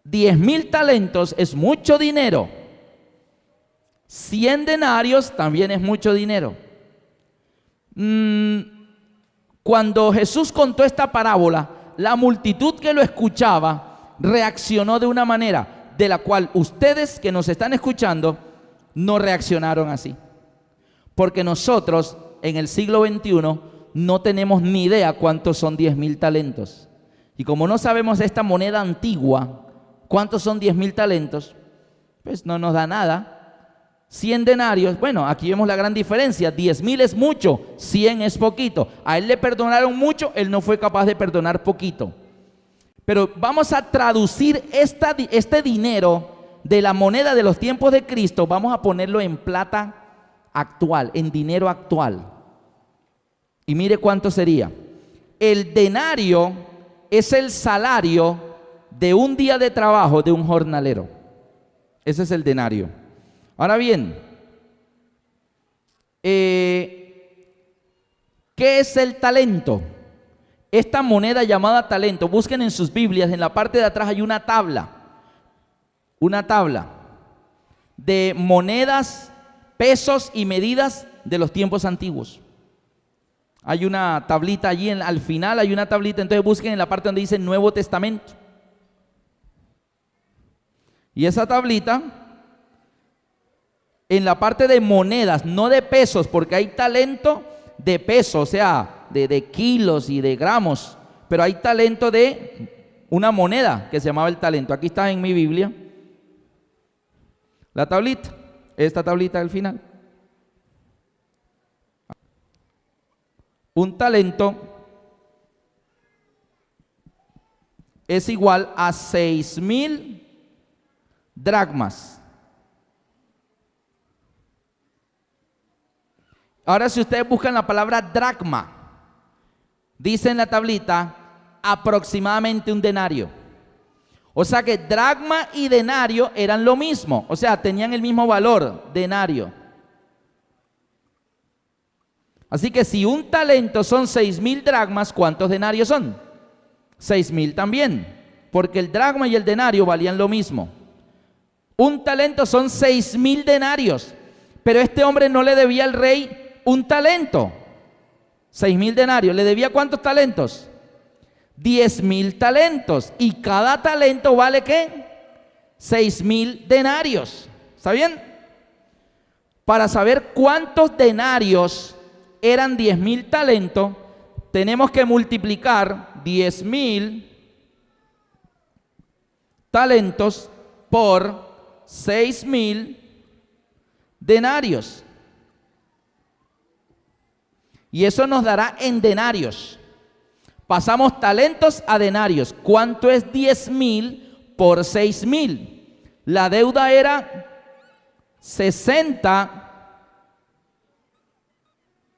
10.000 talentos es mucho dinero. 100 denarios también es mucho dinero. Cuando Jesús contó esta parábola, la multitud que lo escuchaba reaccionó de una manera de la cual ustedes que nos están escuchando no reaccionaron así. Porque nosotros en el siglo XXI no tenemos ni idea cuántos son 10.000 talentos. Y como no sabemos esta moneda antigua, cuántos son 10.000 talentos, pues no nos da nada. 100 denarios. Bueno, aquí vemos la gran diferencia. 10,000 es mucho, 100 es poquito. A él le perdonaron mucho, él no fue capaz de perdonar poquito. Pero vamos a traducir este dinero de la moneda de los tiempos de Cristo, vamos a ponerlo en plata actual, en dinero actual. Y mire cuánto sería. El denario es el salario de un día de trabajo de un jornalero. Ese es el denario. Ahora bien, ¿qué es el talento? Esta moneda llamada talento, busquen en sus Biblias, en la parte de atrás hay una tabla de monedas, pesos y medidas de los tiempos antiguos. Hay una tablita allí, al final hay una tablita, entonces busquen en la parte donde dice Nuevo Testamento. Y esa tablita, en la parte de monedas, no de pesos, porque hay talento de pesos, o sea, de kilos y de gramos, pero hay talento de una moneda que se llamaba el talento. Aquí está en mi Biblia la tablita, esta tablita del final. Un talento es igual a 6,000 dracmas. Ahora, si ustedes buscan la palabra dracma, dice en la tablita aproximadamente un denario. O sea que dracma y denario eran lo mismo, o sea, tenían el mismo valor, denario. Así que si un talento son 6,000 dracmas, ¿cuántos denarios son? 6,000 también, porque el dracma y el denario valían lo mismo. Un talento son 6,000 denarios, pero este hombre no le debía al rey un talento, 6,000 denarios. ¿Le debía cuántos talentos? 10,000 talentos. ¿Y cada talento vale qué? 6,000 denarios. ¿Está bien? Para saber cuántos denarios eran 10,000 talentos, tenemos que multiplicar 10,000 talentos por 6,000 denarios. Y eso nos dará en denarios. Pasamos talentos a denarios. ¿Cuánto es 10,000 por 6,000? La deuda era 60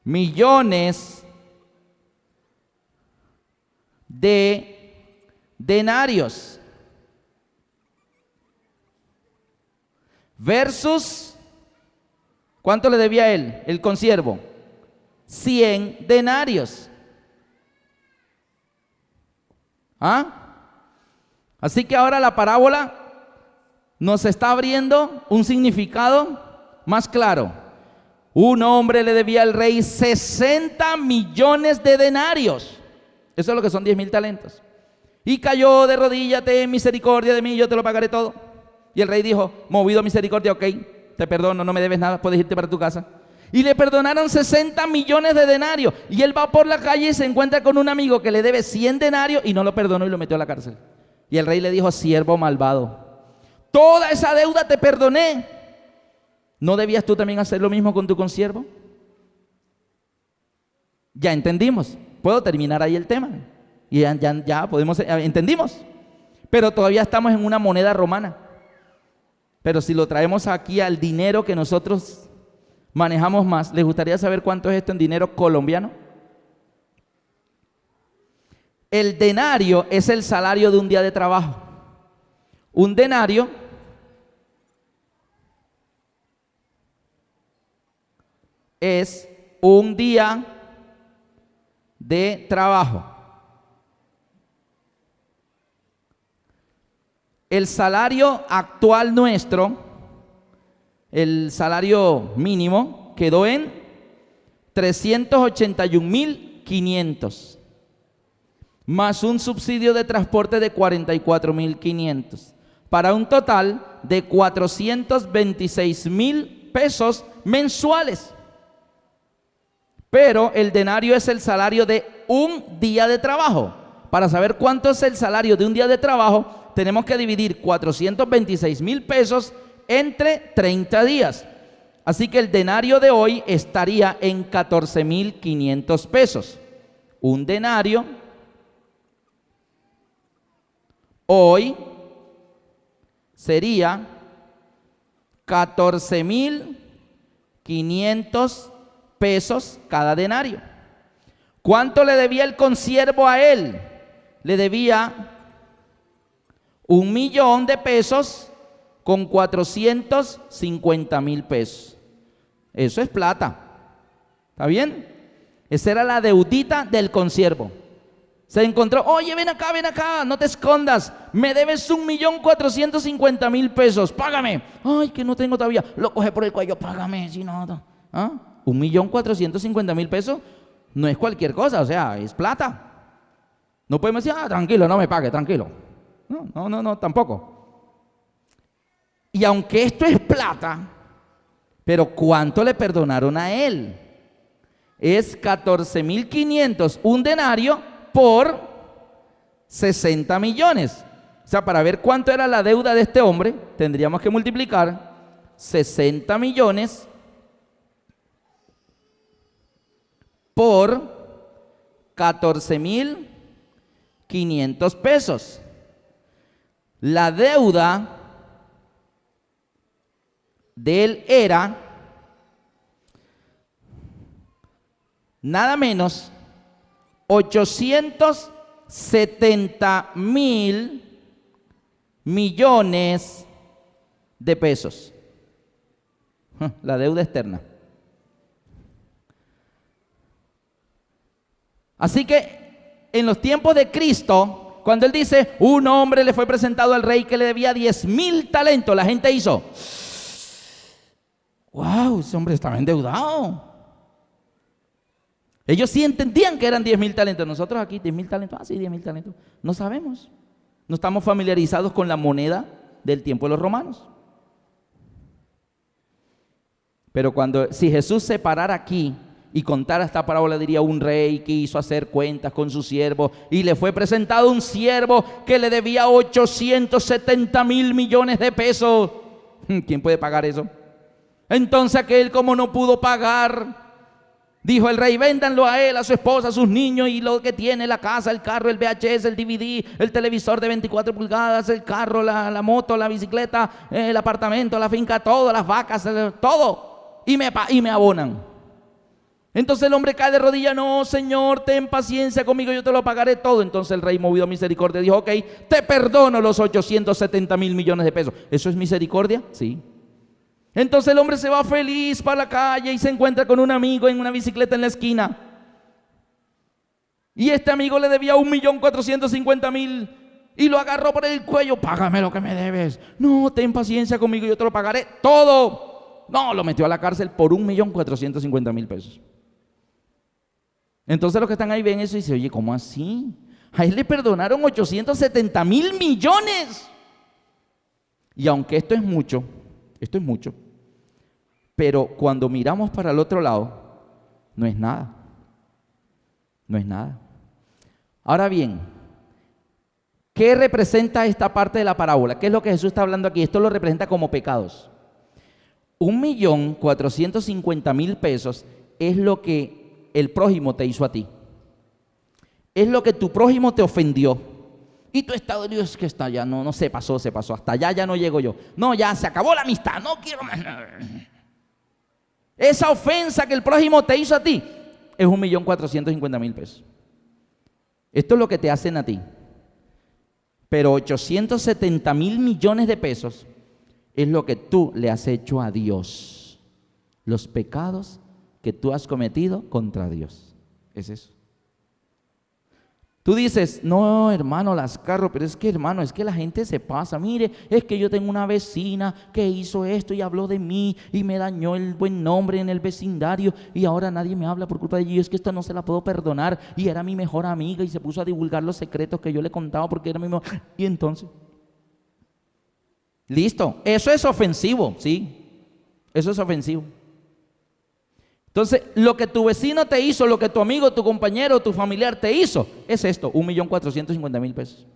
millones de denarios. Versus, ¿cuánto le debía él, el consiervo? 100 denarios. Así que ahora la parábola nos está abriendo un significado más claro. Un hombre le debía al rey 60 millones de denarios. Eso es lo que son 10,000 talentos. Y cayó de rodillas, ten misericordia de mí, yo te lo pagaré todo. Y el rey dijo, movido a misericordia, ok, te perdono, no me debes nada, puedes irte para tu casa. Y le perdonaron 60 millones de denarios. Y él va por la calle y se encuentra con un amigo que le debe 100 denarios y no lo perdonó y lo metió a la cárcel. Y el rey le dijo, siervo malvado, toda esa deuda te perdoné. ¿No debías tú también hacer lo mismo con tu consiervo? Ya entendimos. Puedo terminar ahí el tema. Y ya podemos, entendimos. Pero todavía estamos en una moneda romana. Pero si lo traemos aquí al dinero que nosotros manejamos más, ¿les gustaría saber cuánto es esto en dinero colombiano? El denario es el salario de un día de trabajo. Un denario es un día de trabajo. El salario actual nuestro, el salario mínimo, quedó en 381,500, más un subsidio de transporte de 44,500, para un total de 426,000 pesos mensuales. Pero el denario es el salario de un día de trabajo. Para saber cuánto es el salario de un día de trabajo, tenemos que dividir 426,000 pesos entre 30 días. Así que el denario de hoy estaría en 14,500 pesos. Un denario hoy sería 14,500 pesos cada denario. ¿Cuánto le debía el consiervo a él? Le debía 1,000,000 de pesos con 450,000 pesos. Eso es plata. ¿Está bien? Esa era la deudita del consiervo. Se encontró, oye, ven acá, no te escondas. Me debes 1,450,000 pesos, págame. Ay, que no tengo todavía. Lo coge por el cuello, págame, si no. 1,450,000 pesos no es cualquier cosa, o sea, es plata. No podemos decir, tranquilo, no me pague, tranquilo. No, tampoco. Y aunque esto es plata, pero ¿cuánto le perdonaron a él? Es 14,500, un denario por 60 millones. O sea, para ver cuánto era la deuda de este hombre, tendríamos que multiplicar 60 millones por 14,500 pesos. La deuda de él era nada menos 870,000 millones de pesos. La deuda externa. Así que en los tiempos de Cristo, cuando él dice, un hombre le fue presentado al rey que le debía 10,000 talentos, la gente hizo, wow, ese hombre estaba endeudado. Ellos sí entendían que eran 10,000 talentos. Nosotros aquí, 10,000 talentos, sí, 10,000 talentos. No sabemos. No estamos familiarizados con la moneda del tiempo de los romanos. Pero si Jesús se parara aquí y contara esta parábola, diría, un rey quiso hacer cuentas con su siervo y le fue presentado un siervo que le debía 870,000 millones de pesos. ¿Quién puede pagar eso? Entonces aquel, como no pudo pagar, dijo el rey, véndanlo a él, a su esposa, a sus niños y lo que tiene, la casa, el carro, el VHS, el DVD, el televisor de 24 pulgadas, el carro, la moto, la bicicleta, el apartamento, la finca, todo, las vacas, todo, y me abonan. Entonces el hombre cae de rodillas, no, Señor, ten paciencia conmigo, yo te lo pagaré todo. Entonces el rey, movido a misericordia, dijo, ok, te perdono los 870,000 millones de pesos. ¿Eso es misericordia? Sí. Entonces el hombre se va feliz para la calle y se encuentra con un amigo en una bicicleta en la esquina. Y este amigo le debía 1,450,000 y lo agarró por el cuello. Págame lo que me debes. No, ten paciencia conmigo, yo te lo pagaré todo. No, lo metió a la cárcel por 1,450,000 pesos. Entonces los que están ahí ven eso y dicen, oye, ¿cómo así? A él le perdonaron 870,000 millones. Y aunque esto es mucho, pero cuando miramos para el otro lado, no es nada. No es nada. Ahora bien, ¿qué representa esta parte de la parábola? ¿Qué es lo que Jesús está hablando aquí? Esto lo representa como pecados. 1,450,000 pesos es lo que el prójimo te hizo a ti. Es lo que tu prójimo te ofendió. Y tu estado, Dios, que está ya, no, se pasó, hasta allá ya no llego yo. No, ya se acabó la amistad, no quiero más. Esa ofensa que el prójimo te hizo a ti es 1,450,000 pesos. Esto es lo que te hacen a ti. Pero 870,000 millones de pesos es lo que tú le has hecho a Dios. Los pecados que tú has cometido contra Dios. Es eso. Tú dices, no, hermano, las carro, pero es que, hermano, es que la gente se pasa. Mire, es que yo tengo una vecina que hizo esto y habló de mí y me dañó el buen nombre en el vecindario y ahora nadie me habla por culpa de ella. Y es que esto no se la puedo perdonar y era mi mejor amiga y se puso a divulgar los secretos que yo le contaba porque era mi mejor. Y entonces, listo, eso es ofensivo, ¿sí? Eso es ofensivo. Entonces, lo que tu vecino te hizo, lo que tu amigo, tu compañero, tu familiar te hizo, es esto, 1,450,000 pesos.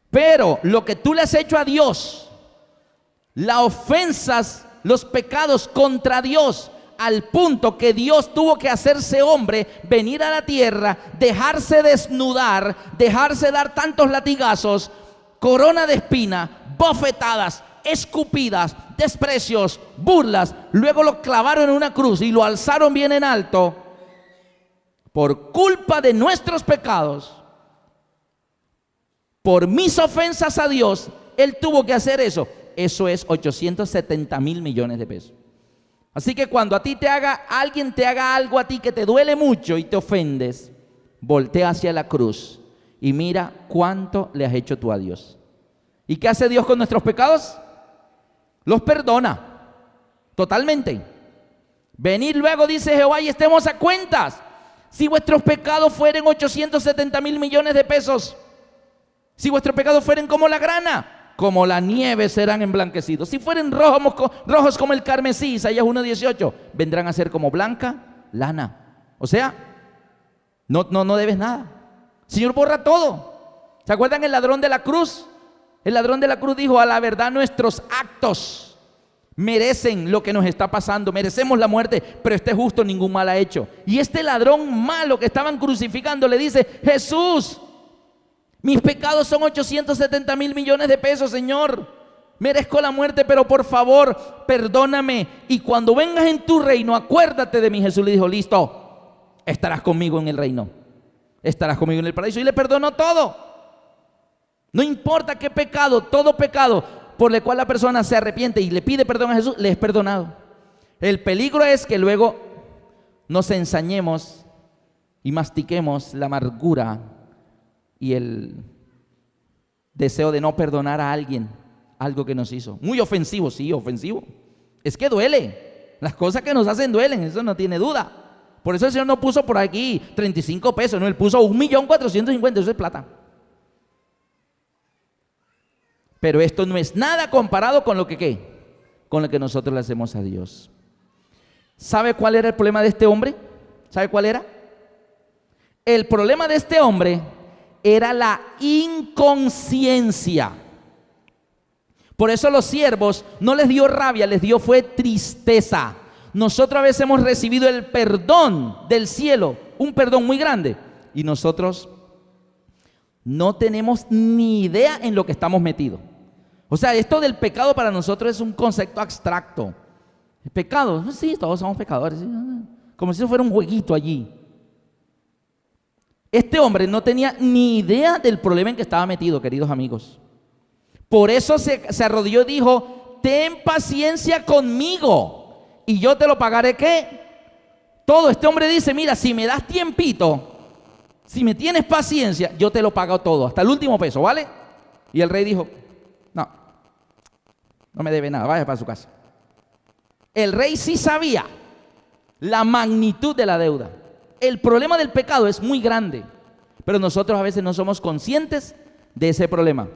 Pero lo que tú le has hecho a Dios, las ofensas los pecados contra Dios, al punto que Dios tuvo que hacerse hombre, venir a la tierra, dejarse desnudar, dejarse dar tantos latigazos, corona de espina, bofetadas, escupidas, desprecios, burlas. Luego lo clavaron en una cruz y lo alzaron bien en alto. Por culpa de nuestros pecados, por mis ofensas a Dios, Él tuvo que hacer eso. Eso es 870,000 millones de pesos. Así que cuando a ti alguien te haga algo a ti que te duele mucho y te ofendes, voltea hacia la cruz y mira cuánto le has hecho tú a Dios. ¿Y qué hace Dios con nuestros pecados? Los perdona totalmente. Venid luego, dice Jehová, y estemos a cuentas. Si vuestros pecados fueren 870,000 millones de pesos, si vuestros pecados fueren como la grana, como la nieve serán emblanquecidos. Si fueren rojos como el carmesí, Isaías 1:18, vendrán a ser como blanca lana. O sea, no debes nada. El Señor borra todo. ¿Se acuerdan el ladrón de la cruz? El ladrón de la cruz dijo: a la verdad nuestros actos merecen lo que nos está pasando, merecemos la muerte, pero este justo ningún mal ha hecho. Y este ladrón malo que estaban crucificando le dice: Jesús, mis pecados son 870,000 millones de pesos, Señor. Merezco la muerte, pero por favor, perdóname. Y cuando vengas en tu reino, acuérdate de mí. Jesús le dijo: listo, estarás conmigo en el reino. Estarás conmigo en el paraíso. Y le perdonó todo. No importa qué pecado, todo pecado por el cual la persona se arrepiente y le pide perdón a Jesús, le es perdonado. El peligro es que luego nos ensañemos y mastiquemos la amargura y el deseo de no perdonar a alguien algo que nos hizo. Muy ofensivo, sí, ofensivo. Es que duele. Las cosas que nos hacen duelen, eso no tiene duda. Por eso el Señor no puso por aquí 35 pesos, no, Él puso 1.450.000, eso es plata. Pero esto no es nada comparado con lo que ¿qué? Con lo que nosotros le hacemos a Dios. ¿Sabe cuál era el problema de este hombre? ¿Sabe cuál era? El problema de este hombre era la inconsciencia. Por eso los siervos no les dio rabia, les dio fue tristeza. Nosotros a veces hemos recibido el perdón del cielo, un perdón muy grande, y nosotros no tenemos ni idea en lo que estamos metidos. O sea, esto del pecado para nosotros es un concepto abstracto. ¿El pecado? Sí, todos somos pecadores, ¿sí? Como si eso fuera un jueguito allí. Este hombre no tenía ni idea del problema en que estaba metido, queridos amigos. Por eso se arrodilló y dijo: ten paciencia conmigo y yo te lo pagaré. ¿Qué? Todo. Este hombre dice: mira, si me das tiempito, si me tienes paciencia, yo te lo pago todo, hasta el último peso, ¿vale? Y el rey dijo: no me debe nada, vaya para su casa. El rey sí sabía la magnitud de la deuda. El problema del pecado es muy grande, pero nosotros a veces no somos conscientes de ese problema.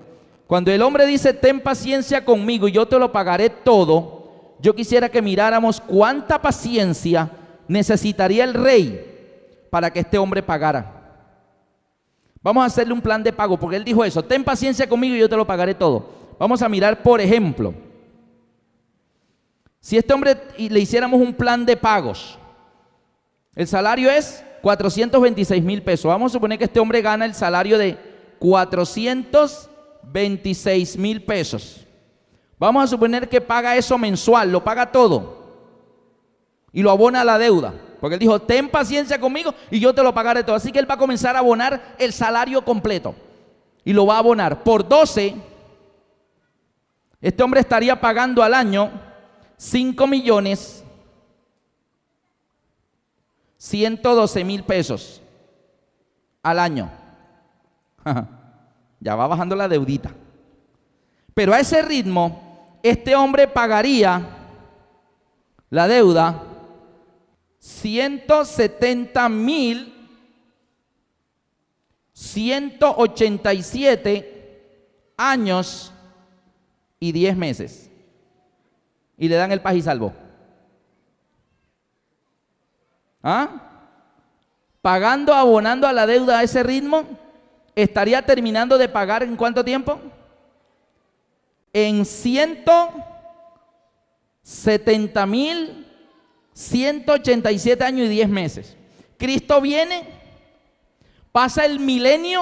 Cuando el hombre dice: ten paciencia conmigo y yo te lo pagaré todo, yo quisiera que miráramos cuánta paciencia necesitaría el rey para que este hombre pagara. Vamos a hacerle un plan de pago, porque él dijo eso: ten paciencia conmigo y yo te lo pagaré todo. Vamos a mirar, por ejemplo, si a este hombre le hiciéramos un plan de pagos. El salario es 426,000 pesos. Vamos a suponer que este hombre gana el salario de 426,000 pesos. Vamos a suponer que paga eso mensual, lo paga todo y lo abona a la deuda, porque él dijo: ten paciencia conmigo y yo te lo pagaré todo. Así que él va a comenzar a abonar el salario completo y lo va a abonar por 12. Este hombre estaría pagando al año 5.112.000 pesos al año. Ya va bajando la deudita. Pero a ese ritmo, este hombre pagaría la deuda 170.187 años y 10 meses. Y le dan el paz y salvo. Pagando, abonando a la deuda a ese ritmo, estaría terminando de pagar ¿en cuánto tiempo? En 70.187 años y 10 meses. Cristo viene, pasa el milenio,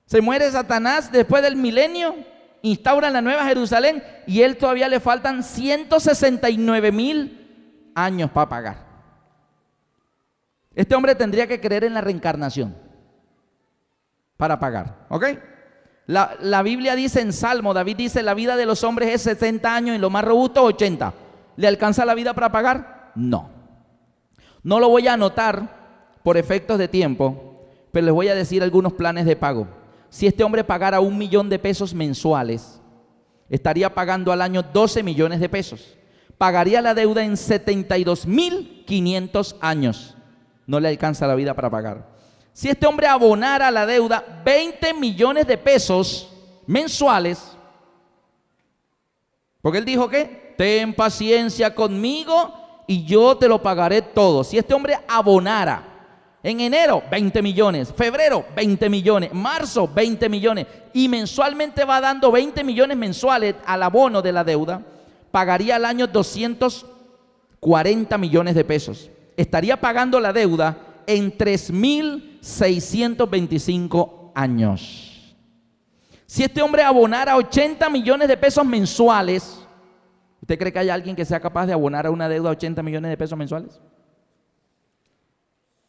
se muere Satanás después del milenio, instauran la Nueva Jerusalén y él todavía le faltan 169.000 años para pagar. Este hombre tendría que creer en la reencarnación para pagar, ¿ok? La Biblia dice en Salmo, David dice, la vida de los hombres es 60 años y lo más robusto 80. ¿Le alcanza la vida para pagar? No. No lo voy a anotar por efectos de tiempo, pero les voy a decir algunos planes de pago. Si este hombre pagara 1 millón de pesos mensuales, estaría pagando al año 12 millones de pesos. Pagaría la deuda en 72.500 años. No le alcanza la vida para pagar. Si este hombre abonara la deuda 20 millones de pesos mensuales, porque él dijo que ten paciencia conmigo y yo te lo pagaré todo. Si este hombre abonara en enero 20 millones, febrero 20 millones, marzo 20 millones y mensualmente va dando 20 millones mensuales al abono de la deuda, pagaría al año 240 millones de pesos. Estaría pagando la deuda en 3.625 años. Si este hombre abonara 80 millones de pesos mensuales, ¿usted cree que hay alguien que sea capaz de abonar a una deuda 80 millones de pesos mensuales?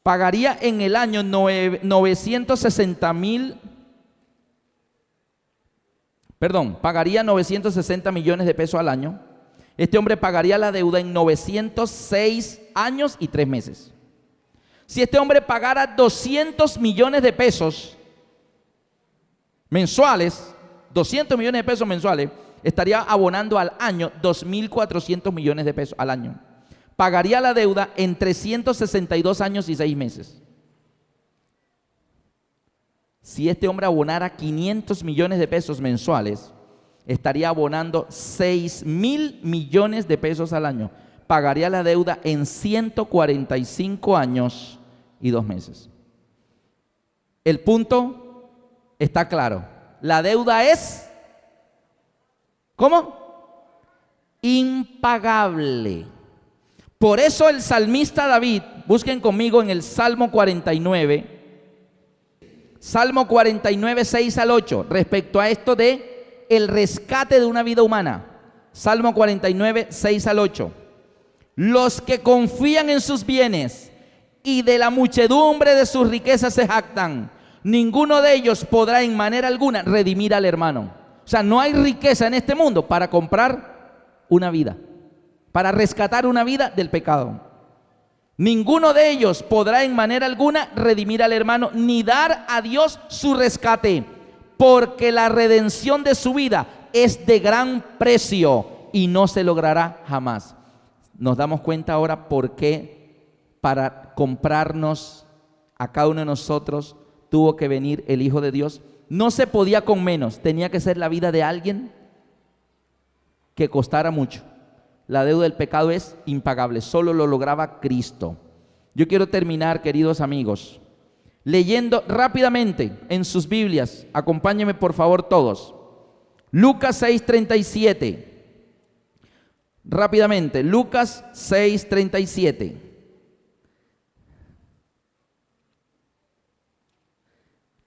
Pagaría en el año 960 millones de pesos al año. Este hombre pagaría la deuda en 906 años y 3 meses. Si este hombre pagara 200 millones de pesos mensuales, 200 millones de pesos mensuales, estaría abonando al año 2.400 millones de pesos al año. Pagaría la deuda en 362 años y 6 meses. Si este hombre abonara 500 millones de pesos mensuales, estaría abonando 6.000 millones de pesos al año. Pagaría la deuda en 145 años y 2 meses. El punto está claro. La deuda es, ¿cómo? Impagable. Por eso el salmista David, busquen conmigo en el Salmo 49, Salmo 49, 6 al 8, respecto a esto de el rescate de una vida humana. Salmo 49, 6 al 8. Los que confían en sus bienes y de la muchedumbre de sus riquezas se jactan, ninguno de ellos podrá en manera alguna redimir al hermano. O sea, no hay riqueza en este mundo para comprar una vida, para rescatar una vida del pecado. Ninguno de ellos podrá en manera alguna redimir al hermano, ni dar a Dios su rescate, porque la redención de su vida es de gran precio y no se logrará jamás. Nos damos cuenta ahora por qué para comprarnos a cada uno de nosotros tuvo que venir el Hijo de Dios. No se podía con menos, tenía que ser la vida de alguien que costara mucho. La deuda del pecado es impagable, solo lo lograba Cristo. Yo quiero terminar, queridos amigos, leyendo rápidamente en sus Biblias. Acompáñenme por favor todos. Lucas 6:37. Rápidamente, Lucas 6:37.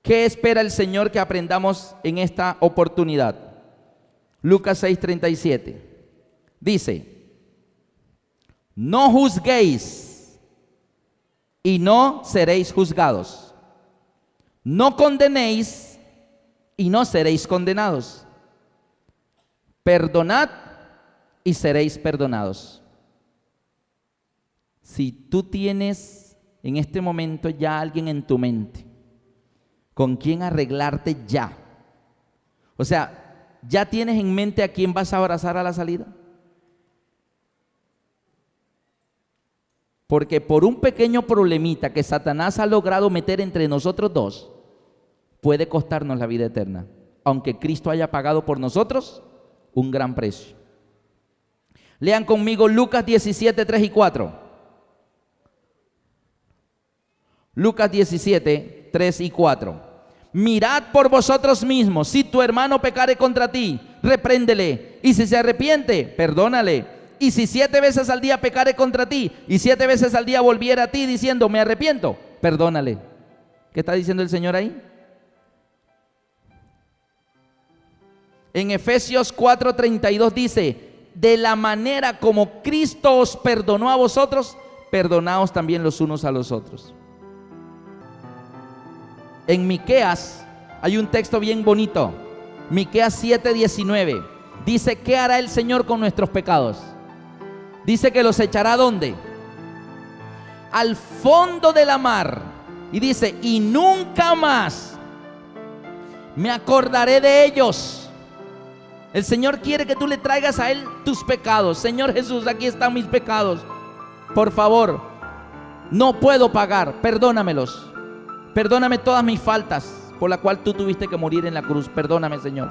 ¿Qué espera el Señor que aprendamos en esta oportunidad? Lucas 6:37. Dice: no juzguéis y no seréis juzgados. No condenéis y no seréis condenados. Perdonad y seréis perdonados. Si tú tienes en este momento ya alguien en tu mente con quien arreglarte ya, o sea, ¿ya tienes en mente a quién vas a abrazar a la salida? Porque por un pequeño problemita que Satanás ha logrado meter entre nosotros dos, puede costarnos la vida eterna, aunque Cristo haya pagado por nosotros un gran precio. Lean conmigo Lucas 17, 3 y 4. Lucas 17, 3 y 4. Mirad por vosotros mismos, si tu hermano pecare contra ti, repréndele. Y si se arrepiente, perdónale. Y si 7 veces al día pecare contra ti, y 7 veces al día volviera a ti diciendo, me arrepiento, perdónale. ¿Qué está diciendo el Señor ahí? En Efesios 4:32 dice, de la manera como Cristo os perdonó a vosotros, perdonaos también los unos a los otros. En Miqueas hay un texto bien bonito. Miqueas 7:19 dice, ¿qué hará el Señor con nuestros pecados? Dice que los echará ¿dónde? Al fondo de la mar. Y dice, y nunca más me acordaré de ellos. El Señor quiere que tú le traigas a Él tus pecados. Señor Jesús, aquí están mis pecados. Por favor, no puedo pagar, perdónamelos. Perdóname todas mis faltas por la cual tú tuviste que morir en la cruz. Perdóname, Señor.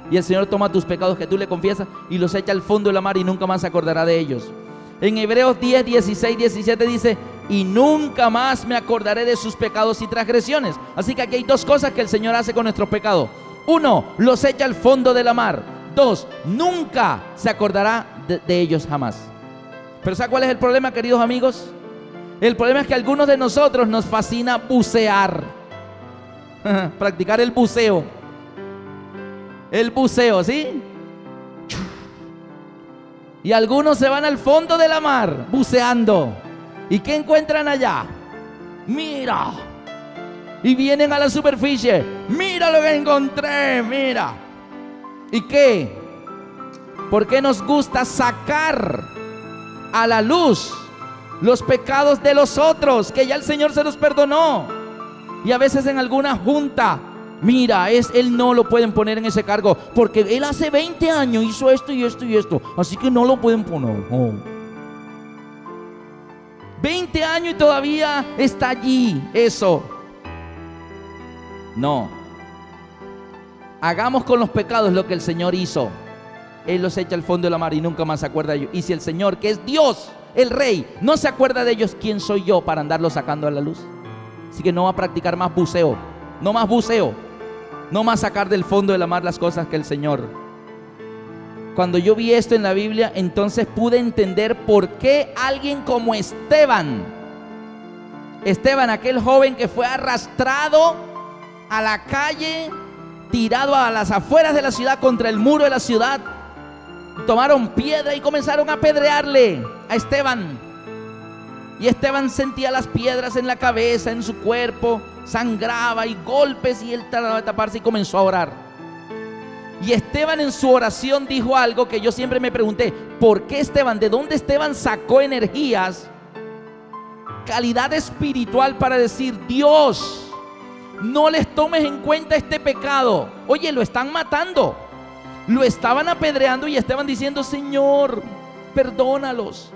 Y el Señor toma tus pecados que tú le confiesas y los echa al fondo de la mar y nunca más se acordará de ellos. En Hebreos 10, 16, 17 dice, y nunca más me acordaré de sus pecados y transgresiones. Así que aquí hay 2 cosas que el Señor hace con nuestros pecados. 1, los echa al fondo de la mar. 2, nunca se acordará de ellos jamás. Pero ¿sabe cuál es el problema, queridos amigos? El problema es que a algunos de nosotros nos fascina bucear. Practicar el buceo. El buceo, ¿sí? Y algunos se van al fondo de la mar buceando. ¿Y qué encuentran allá? Mira. Y vienen a la superficie. Mira lo que encontré, mira. ¿Y qué? ¿Por qué nos gusta sacar a la luz los pecados de los otros que ya el Señor se los perdonó? Y a veces en alguna junta, mira, él no lo pueden poner en ese cargo porque él hace 20 años hizo esto y esto y esto, así que no lo pueden poner. 20 años y todavía está allí eso. No. Hagamos con los pecados lo que el Señor hizo. Él los echa al fondo de la mar y nunca más se acuerda de ellos. Y si el Señor, que es Dios, el Rey, no se acuerda de ellos, ¿quién soy yo para andarlos sacando a la luz? Así que no va a practicar más buceo. No más buceo. No más sacar del fondo de la mar las cosas que el Señor. Cuando yo vi esto en la Biblia, entonces pude entender por qué alguien como Esteban, aquel joven que fue arrastrado a la calle, tirado a las afueras de la ciudad contra el muro de la ciudad, tomaron piedra y comenzaron a apedrearle a Esteban. Y Esteban sentía las piedras en la cabeza, en su cuerpo, sangraba y golpes, y él trataba de taparse y comenzó a orar. Y Esteban en su oración dijo algo que yo siempre me pregunté, ¿por qué Esteban? ¿De dónde Esteban sacó energías, calidad espiritual para decir, Dios, no les tomes en cuenta este pecado? Oye, lo están matando, lo estaban apedreando y Esteban diciendo, Señor, perdónalos,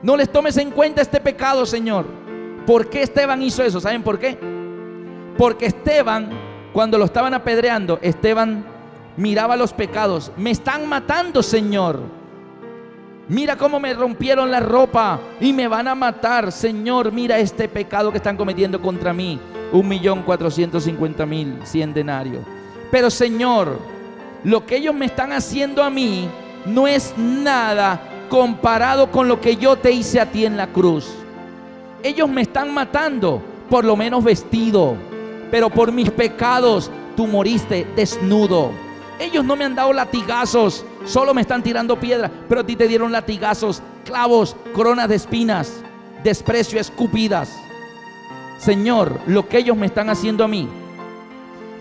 no les tomes en cuenta este pecado, Señor. ¿Por qué Esteban hizo eso? ¿Saben por qué? Porque Esteban, cuando lo estaban apedreando, Esteban miraba los pecados. Me están matando, Señor. Mira cómo me rompieron la ropa y me van a matar. Señor, mira este pecado que están cometiendo contra mí. 1.450.000, 100 denarios. Pero Señor, lo que ellos me están haciendo a mí no es nada comparado con lo que yo te hice a ti en la cruz. Ellos me están matando, por lo menos vestido, pero por mis pecados tú moriste desnudo. Ellos no me han dado latigazos, solo me están tirando piedra, pero a ti te dieron latigazos, clavos, coronas de espinas, desprecio, escupidas. Señor, lo que ellos me están haciendo a mí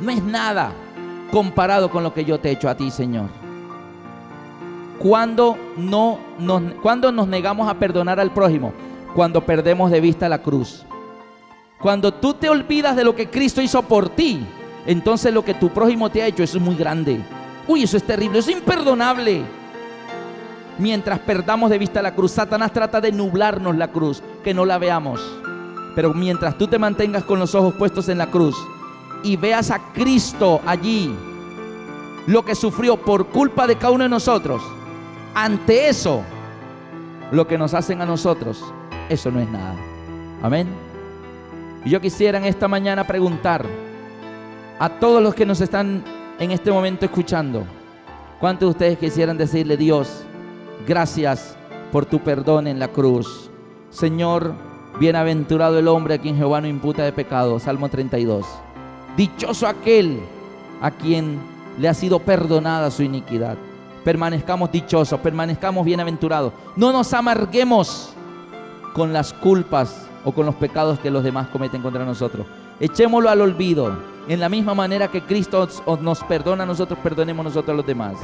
no es nada comparado con lo que yo te he hecho a ti, Señor. ¿Cuándo nos negamos a perdonar al prójimo? Cuando perdemos de vista la cruz. Cuando tú te olvidas de lo que Cristo hizo por ti, entonces lo que tu prójimo te ha hecho, eso es muy grande. Uy, eso es terrible, eso es imperdonable. Mientras perdamos de vista la cruz, Satanás trata de nublarnos la cruz, que no la veamos. Pero mientras tú te mantengas con los ojos puestos en la cruz y veas a Cristo allí, lo que sufrió por culpa de cada uno de nosotros, ante eso, lo que nos hacen a nosotros, eso no es nada. Amén. Y yo quisiera en esta mañana preguntar a todos los que nos están en este momento escuchando, ¿Cuántos de ustedes quisieran decirle: Dios, gracias por tu perdón en la cruz? Señor, bienaventurado el hombre a quien Jehová no imputa de pecado. Salmo 32. Dichoso aquel a quien le ha sido perdonada su iniquidad. Permanezcamos dichosos, permanezcamos bienaventurados. No nos amarguemos con las culpas o con los pecados que los demás cometen contra nosotros. Echémoslo al olvido. En la misma manera que Cristo nos perdona a nosotros, perdonemos nosotros a los demás.